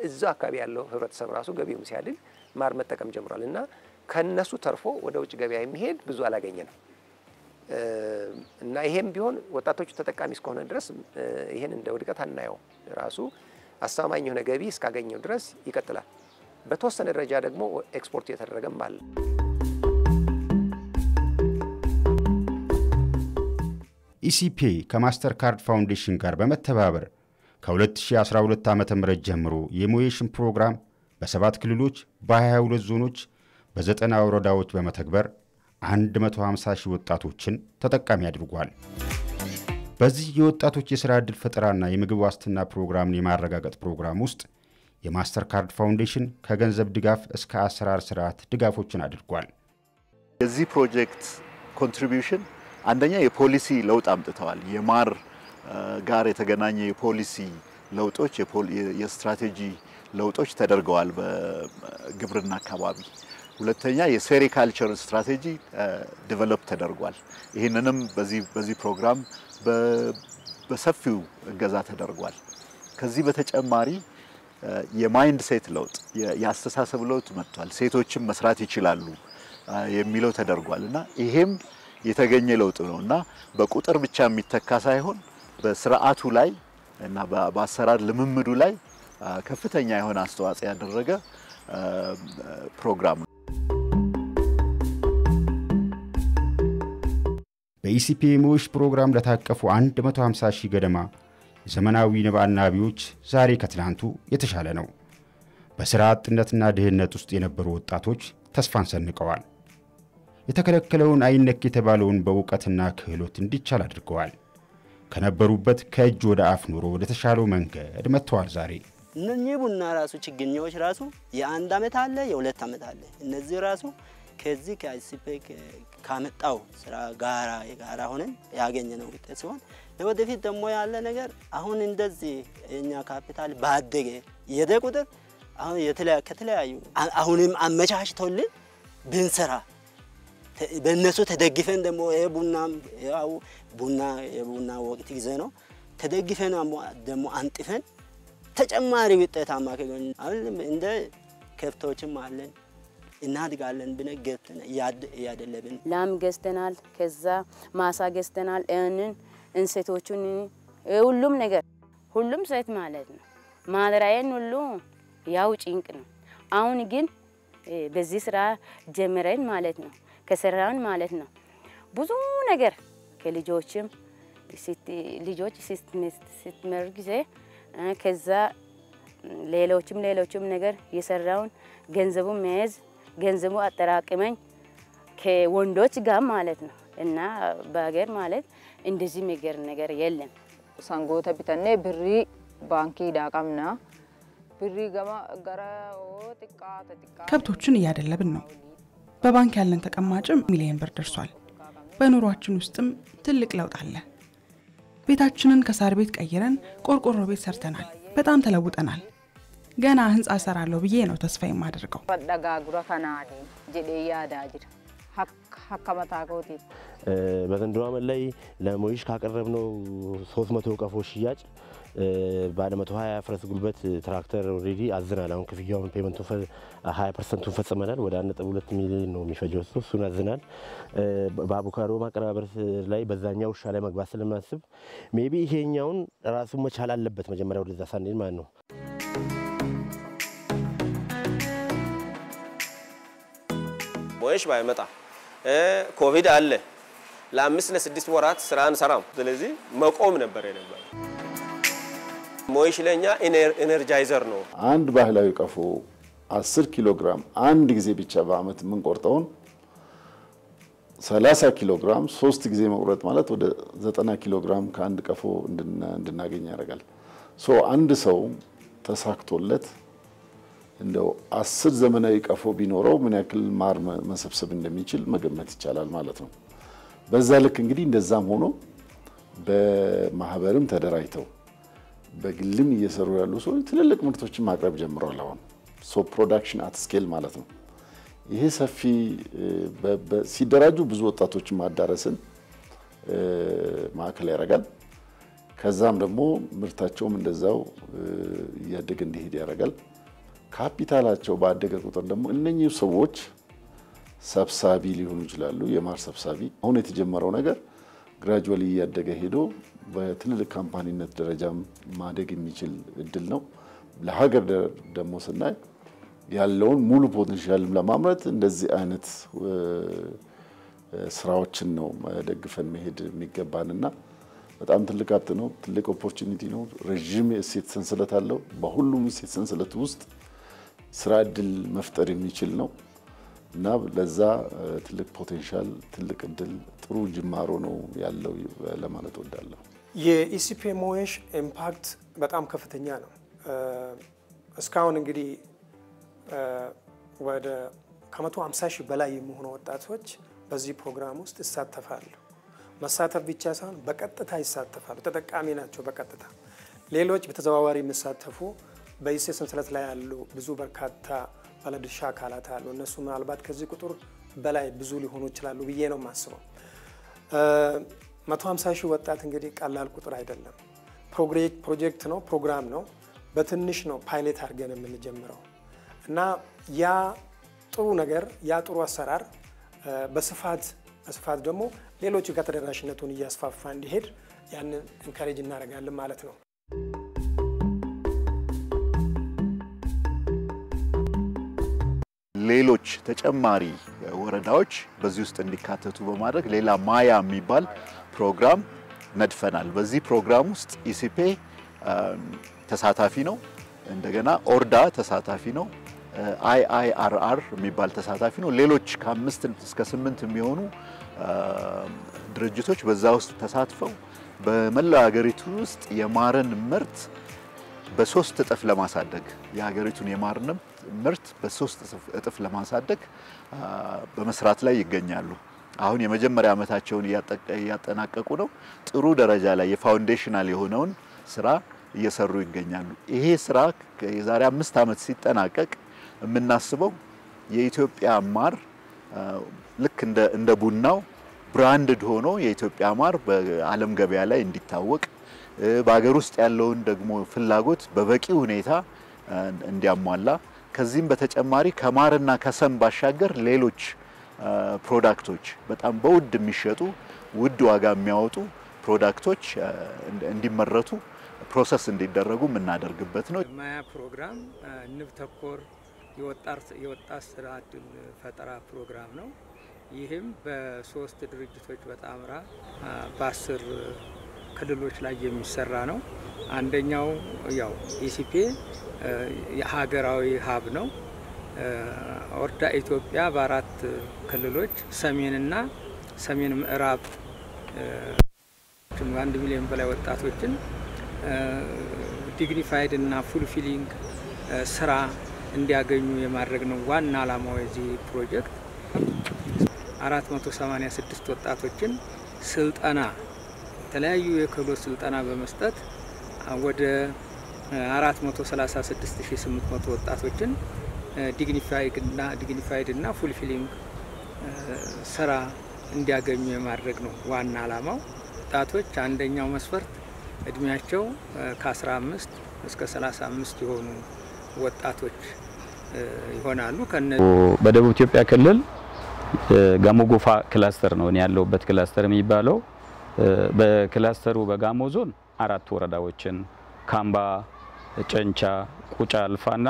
እዛው አካባቢ ያለው ህብረተሰብ ራሱ ገቢውም ሲያድግ ማር መጠቀም ጀምሯል እና ከነሱ ተርፎ ወደ ውጭ ገበያ የሚሄድ ብዙ አላገኘንም እና ይሄም ቢሆን ወጣቶቹ ተጠቃሚ እስከሆነ ድረስ ይሄን እንደ ውድቀት አናየው። ራሱ አሳማኝ የሆነ ገቢ እስካገኘው ድረስ ይቀጥላል። በተወሰነ ደረጃ ደግሞ ኤክስፖርት እየተደረገም አለ። ኢሲፒ ከማስተር ካርድ ፋውንዴሽን ጋር በመተባበር ከ2012 ዓ.ም ጀምሮ የሞዬሽን ፕሮግራም በ7 ክልሎች በ22 ዞኖች በ90 ወረዳዎች በመተግበር 150 ሺህ ወጣቶችን ተጠቃሚ አድርጓል። በዚህ የወጣቶች የሥራ ዕድል ፈጠራና የምግብ ዋስትና ፕሮግራምን የማረጋገጥ ፕሮግራም ውስጥ የማስተር ካርድ ፋውንዴሽን ከገንዘብ ድጋፍ እስከ አሰራር ስርዓት ድጋፎችን አድርጓል። የዚህ ፕሮጀክት ኮንትሪቢዩሽን አንደኛ የፖሊሲ ለውጥ አምጥተዋል። የማር ጋር የተገናኘ የፖሊሲ ለውጦች የስትራቴጂ ለውጦች ተደርገዋል በግብርና አካባቢ። ሁለተኛ የሴሪካልቸር ስትራቴጂ ዴቨሎፕ ተደርጓል። ይህንንም በዚህ ፕሮግራም በሰፊው እገዛ ተደርጓል። ከዚህ በተጨማሪ የማይንድ ሴት ለውጥ የአስተሳሰብ ለውጥ መጥቷል። ሴቶችም መስራት ይችላሉ የሚለው ተደርጓል እና ይሄም የተገኘ ለውጥ ነውና በቁጥር ብቻ የሚተካ ሳይሆን በስርዓቱ ላይ እና በአሰራር ልምምዱ ላይ ከፍተኛ የሆነ አስተዋጽኦ ያደረገ ፕሮግራም ነው። በኢሲፒ ሞሽ ፕሮግራም ለታቀፉ 150 ሺህ ገደማ የዘመናዊ ንብ አናቢዎች ዛሬ ከትናንቱ የተሻለ ነው። በሥራ አጥነትና ድህነት ውስጥ የነበሩ ወጣቶች ተስፋን ሰንቀዋል። የተከለከለውን አይነክ የተባለውን በእውቀትና ክህሎት እንዲቻል አድርገዋል። ከነበሩበት ከእጅ ወደ አፍ ኑሮ ወደ ተሻለው መንገድ መጥተዋል። ዛሬ እነኚህ ቡና ራሱ ችግኞች ራሱ የአንድ አመት አለ የሁለት አመት አለ እነዚህ ራሱ ከዚህ ከአይሲፒ ካመጣው ስራ ጋራ የጋራ ሆነን ያገኘነው ውጤት ሲሆን ለወደፊት ደግሞ ያለ ነገር አሁን እንደዚህ የኛ ካፒታል ባደገ የደ ቁጥር አሁን ከተለያዩ አሁንም አመቻችቶልን ብንሰራ በእነሱ ተደግፈን ደግሞ የቡናም ያው የቡና ወቅት ጊዜ ነው ተደግፈን ደግሞ አንጥፈን ተጨማሪ ውጤታማ ከሆነ አሁን እንደ ከፍቶችም አለን እናድጋለን ብነገተን ያደለብን ላም ገዝተናል ከዛ ማሳ ገዝተናል እንሰቶቹን ሁሉም ነገር ሁሉም ሴት ማለት ነው ማድራየን ሁሉ ያው ጭንቅ ነው አሁን ግን በዚህ ስራ ጀምረን ማለት ነው ከሰራን ማለት ነው ብዙ ነገር ከልጆችም ልጆች ስትመር ጊዜ ከዛ ሌሎችም ነገር የሰራውን ገንዘቡ መያዝ ገንዘቡ አጠራቅመኝ ከወንዶች ጋር ማለት ነው እና በአገር ማለት እንደዚህ ነገር የለም ሳንጎተ ቢተነ ብሪ ባንኪ ዳቃምና ብሪ ገማ ገራ ኦጥቃ ከብቶችን እያደለብን ነው በባንክ ያለን ተቀማጭም ሚሊዮን ብር ደርሷል በኑሯችን ውስጥም ትልቅ ለውጥ አለ ቤታችንን ከሳር ቤት ቀይረን ቆርቆሮ ቤት ሰርተናል በጣም ተለውጠናል ገና ህንጻ ሰራለው ብዬ ነው ተስፋ የማደርገው ፈዳጋ ጉራ ካናዲ ጀዴያ ዳጅር ሐከመታ ኮቲ በዘንድሮ ዓመት ላይ ለሞይሽ ካቀረብነው 300 ቀፎች ሽያጭ ባለ 120 ፈረስ ጉልበት ትራክተር ኦሬዲ አዝናል አሁን ክፍያውን ፔመንቱ 20% ፈጽመናል ወደ 1.2 ሚሊዮን ነው የሚፈጀው እሱን አዝናል በአቡካዶ ማቀራበር ላይ በዛኛው ሻ ላይ መግባት ስለማስብ ሜቢ ይሄኛውን ራሱ መቻል አለበት መጀመሪያ ወደዛ ሳንል ማለት ነው ሞይሽ ባይመጣ ኮቪድ አለ ለ5 ለ6 ወራት ስራ አንሰራም ስለዚህ መቆም ነበር የነበረው ሞይሽ ለኛ ኤነርጃይዘር ነው አንድ ባህላዊ ቀፎ 10 ኪሎ ግራም አንድ ጊዜ ብቻ በአመት ምን ቆርጠውን 30 ኪሎ ግራም 3 ጊዜ መቁረጥ ማለት ወደ 90 ኪሎ ግራም ከአንድ ቀፎ እንድናገኝ ያደርጋል ሶ አንድ ሰው ተሳክቶለት እንደው 10 ዘመናዊ ቀፎ ቢኖረው ምን ያክል ማር መሰብሰብ እንደሚችል መገመት ይቻላል ማለት ነው በዛ ልክ እንግዲህ እንደዛም ሆኖ በማህበርም ተደራጅተው በግልም እየሰሩ ያሉ ሰዎች ትልልቅ ምርቶችን ማቅረብ ጀምረዋል አሁን ሶ ፕሮዳክሽን አት ስኬል ማለት ነው ይሄ ሰፊ ሲደራጁ ብዙ ወጣቶችን ማዳረስን ማዕከል ያደርጋል ከዛም ደግሞ ምርታቸውም እንደዛው እያደገ እንዲሄድ ያደርጋል ካፒታላቸው ባደገ ቁጥር ደግሞ እነኚህ ሰዎች ሰብሳቢ ሊሆኑ ይችላሉ የማር ሰብሳቢ አሁን የተጀመረው ነገር ግራጁዋሊ ያደገ ሄዶ በትልልቅ ካምፓኒነት ደረጃም ማደግ የሚችል እድል ነው ለሀገር ደግሞ ስናይ ያለውን ሙሉ ፖቴንሻል ለማምረት እንደዚህ አይነት ስራዎችን ነው ደግፈን መሄድ የሚገባንና በጣም ትልቅ ሀብት ነው ትልቅ ኦፖርቹኒቲ ነው ረጅም የእሴት ሰንሰለት አለው በሁሉም የእሴት ሰንሰለት ውስጥ ስራ እድል መፍጠር የሚችል ነው እና ለዛ ትልቅ ፖቴንሻል ትልቅ እድል ጥሩ ጅማሮ ነው ያለው ለማለት ወዳለሁ የኢሲፒ ሞይሽ ኢምፓክት በጣም ከፍተኛ ነው እስካሁን እንግዲህ ወደ ከ150 ሺህ በላይ የሚሆኑ ወጣቶች በዚህ ፕሮግራም ውስጥ ይሳተፋሉ መሳተፍ ብቻ ሳይሆን በቀጥታ ይሳተፋሉ ተጠቃሚ ናቸው በቀጥታ ሌሎች በተዘዋዋሪ የሚሳተፉ በኢሴት ሰንሰለት ላይ ያሉ ብዙ በርካታ ባለድርሻ አካላት አሉ እነሱ ምናልባት ከዚህ ቁጥር በላይ ብዙ ሊሆኑ ይችላሉ ብዬ ነው ማስበው 150 ሺህ ወጣት እንግዲህ ቀላል ቁጥር አይደለም ፕሮጀክት ነው ፕሮግራም ነው በትንሽ ነው ፓይሌት አድርገን የምንጀምረው እና ያ ጥሩ ነገር ያ ጥሩ አሰራር በስፋት ደግሞ ሌሎች ጋር ተደራሽነቱን እያስፋፋ እንዲሄድ ያንን ኢንካሬጅ እናደርጋለን ማለት ነው ሌሎች ተጨማሪ ወረዳዎች በዚህ ውስጥ እንዲካተቱ በማድረግ ሌላ ማያ የሚባል ፕሮግራም ነድፈናል በዚህ ፕሮግራም ውስጥ ኢሲፒ ተሳታፊ ነው እንደገና ኦርዳ ተሳታፊ ነው አይአይአርአር የሚባል ተሳታፊ ነው ሌሎች ከ5 እስከ 8 የሚሆኑ ድርጅቶች በዛ ውስጥ ተሳትፈው በመላው ሀገሪቱ ውስጥ የማርን ምርት በ3 እጥፍ ለማሳደግ የሀገሪቱን የማር ምርት በ3 እጥፍ ለማሳደግ በመስራት ላይ ይገኛሉ። አሁን የመጀመሪያ ዓመታቸውን እያጠናቀቁ ነው። ጥሩ ደረጃ ላይ የፋውንዴሽናል የሆነውን ስራ እየሰሩ ይገኛሉ። ይሄ ስራ የዛሬ 5 ዓመት ሲጠናቀቅ የምናስበው የኢትዮጵያ ማር ልክ እንደ ቡናው ብራንድድ ሆኖ የኢትዮጵያ ማር በዓለም ገበያ ላይ እንዲታወቅ በአገር ውስጥ ያለውን ደግሞ ፍላጎት በበቂ ሁኔታ እንዲያሟላ ከዚህም በተጨማሪ ከማርና ከሰም ባሻገር ሌሎች ፕሮዳክቶች በጣም በውድ የሚሸጡ ውድ ዋጋ የሚያወጡ ፕሮዳክቶች እንዲመረቱ ፕሮሰስ እንዲደረጉ የምናደርግበት ነው። ማያ ፕሮግራም ንብ ተኮር የወጣት ስራ ዕድል ፈጠራ ፕሮግራም ነው። ይህም በ3 ድርጅቶች በጣምራ በ10 ክልሎች ላይ የሚሰራ ነው። አንደኛው ያው ኢሲፒ የሀገራዊ ሀብ ነው። ኦርዳ ኢትዮጵያ በ4 ክልሎች ሰሜንና ሰሜን ምዕራብ 1 ሚሊዮን በላይ ወጣቶችን ዲግኒፋይድ እና ፉልፊሊንግ ስራ እንዲያገኙ የማድረግ ነው ዋና ዓላማው የዚህ ፕሮጀክት። 486 ወጣቶችን ስልጠና የተለያዩ የክህሎት ስልጠና በመስጠት ወደ 436800 ወጣቶችን ዲግኒፋይድ እና ፉልፊሊንግ ስራ እንዲያገኙ የማድረግ ነው ዋና ዓላማው። ወጣቶች አንደኛው መስፈርት እድሜያቸው ከ15 እስከ 35 የሆኑ ወጣቶች ይሆናሉ። በደቡብ ኢትዮጵያ ክልል ጋሞ ጎፋ ክላስተር ነው ያለውበት ክላስተር የሚባለው። በክላስተሩ በጋሞ ዞን 4 ወረዳዎችን ካምባ፣ ጨንቻ፣ ቁጫ አልፋና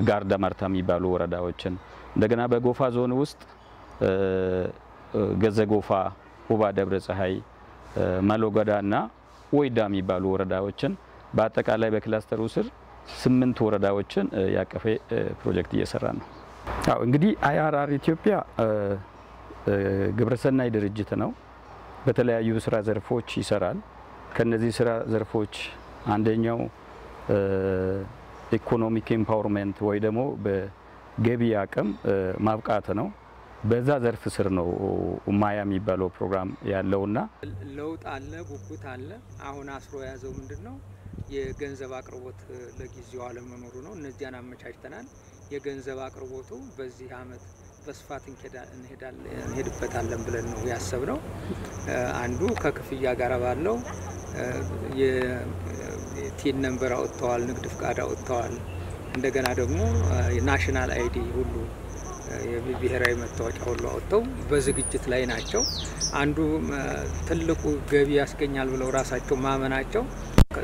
ጋርዳ ማርታ የሚባሉ ወረዳዎችን እንደገና በጎፋ ዞን ውስጥ ገዘ ጎፋ፣ ሁባ ደብረ ፀሐይ፣ ማሎጋዳና ወይዳ የሚባሉ ወረዳዎችን በአጠቃላይ በክላስተሩ ስር 8 ወረዳዎችን ያቀፈ ፕሮጀክት እየሰራ ነው። አዎ እንግዲህ አይአርአር ኢትዮጵያ ግብረሰናይ ድርጅት ነው። በተለያዩ ስራ ዘርፎች ይሰራል። ከነዚህ ስራ ዘርፎች አንደኛው ኢኮኖሚክ ኤምፓወርመንት ወይ ደግሞ በገቢ አቅም ማብቃት ነው። በዛ ዘርፍ ስር ነው ማያ የሚባለው ፕሮግራም ያለውና ለውጥ አለ፣ ጉጉት አለ። አሁን አስሮ ያዘው ምንድነው የገንዘብ አቅርቦት ለጊዜው አለመኖሩ ነው። እነዚያን አመቻችተናል። የገንዘብ አቅርቦቱ በዚህ አመት በስፋት እንሄድበታለን ብለን ነው ያሰብነው። አንዱ ከክፍያ ጋር ባለው የቲን ነምበር አውጥተዋል፣ ንግድ ፍቃድ አውጥተዋል። እንደገና ደግሞ የናሽናል አይዲ ሁሉ የብሔራዊ መታወቂያ ሁሉ አውጥተው በዝግጅት ላይ ናቸው። አንዱ ትልቁ ገቢ ያስገኛል ብለው ራሳቸው ማመናቸው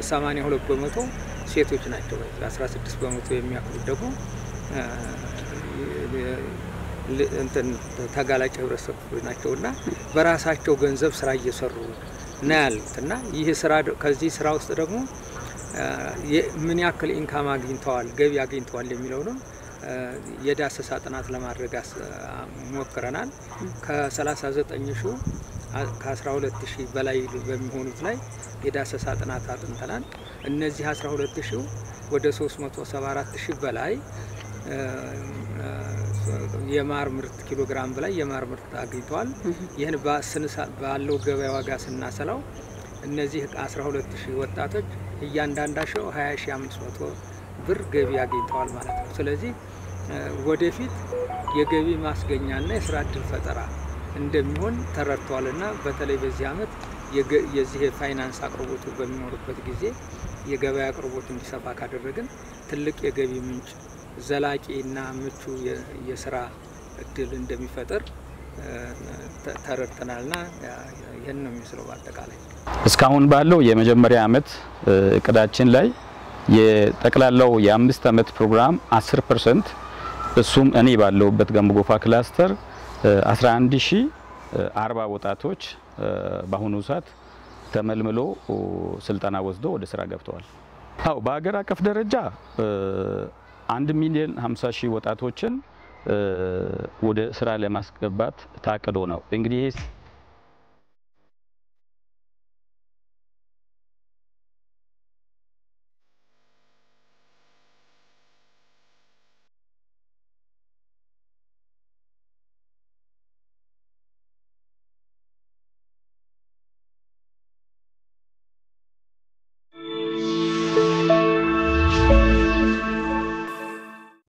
82% ሴቶች ናቸው። 16% የሚያክሉት ደግሞ ተጋላጭ ህብረተሰብ ናቸውና በራሳቸው ገንዘብ ስራ እየሰሩ ነው ያሉትና ይህ ስራ ከዚህ ስራ ውስጥ ደግሞ ምን ያክል ኢንካም አግኝተዋል፣ ገቢ አግኝተዋል የሚለው ነው የዳሰሳ ጥናት ለማድረግ ሞክረናል። ከ39,000 ከ12,000 በላይ በሚሆኑት ላይ የዳሰሳ ጥናት አጥንተናል። እነዚህ 12,000 ወደ 374,000 በላይ የማር ምርት ኪሎግራም በላይ የማር ምርት አግኝተዋል። ይህን ባለው ገበያ ዋጋ ስናሰላው እነዚህ 12,000 ወጣቶች እያንዳንዳቸው 20,500 ብር ገቢ አግኝተዋል ማለት ነው። ስለዚህ ወደፊት የገቢ ማስገኛና የስራ ዕድል ፈጠራ እንደሚሆን ተረድተዋልና በተለይ በዚህ አመት የዚህ ፋይናንስ አቅርቦቱ በሚኖርበት ጊዜ የገበያ አቅርቦት እንዲሰፋ ካደረግን ትልቅ የገቢ ምንጭ ዘላቂና ምቹ የስራ ዕድል እንደሚፈጠር ተረድተናልና ይሄን ነው የሚመስለው። በአጠቃላይ እስካሁን ባለው የመጀመሪያ አመት እቅዳችን ላይ የጠቅላላው የ5 አመት ፕሮግራም 10% እሱም እኔ ባለውበት ጋሞ ጎፋ ክላስተር 11,040 ወጣቶች በአሁኑ ሰዓት ተመልምሎ ስልጠና ወስዶ ወደ ስራ ገብተዋል። አው በአገር አቀፍ ደረጃ 1,50,000 ወጣቶችን ወደ ስራ ለማስገባት ታቅዶ ነው። እንግዲህ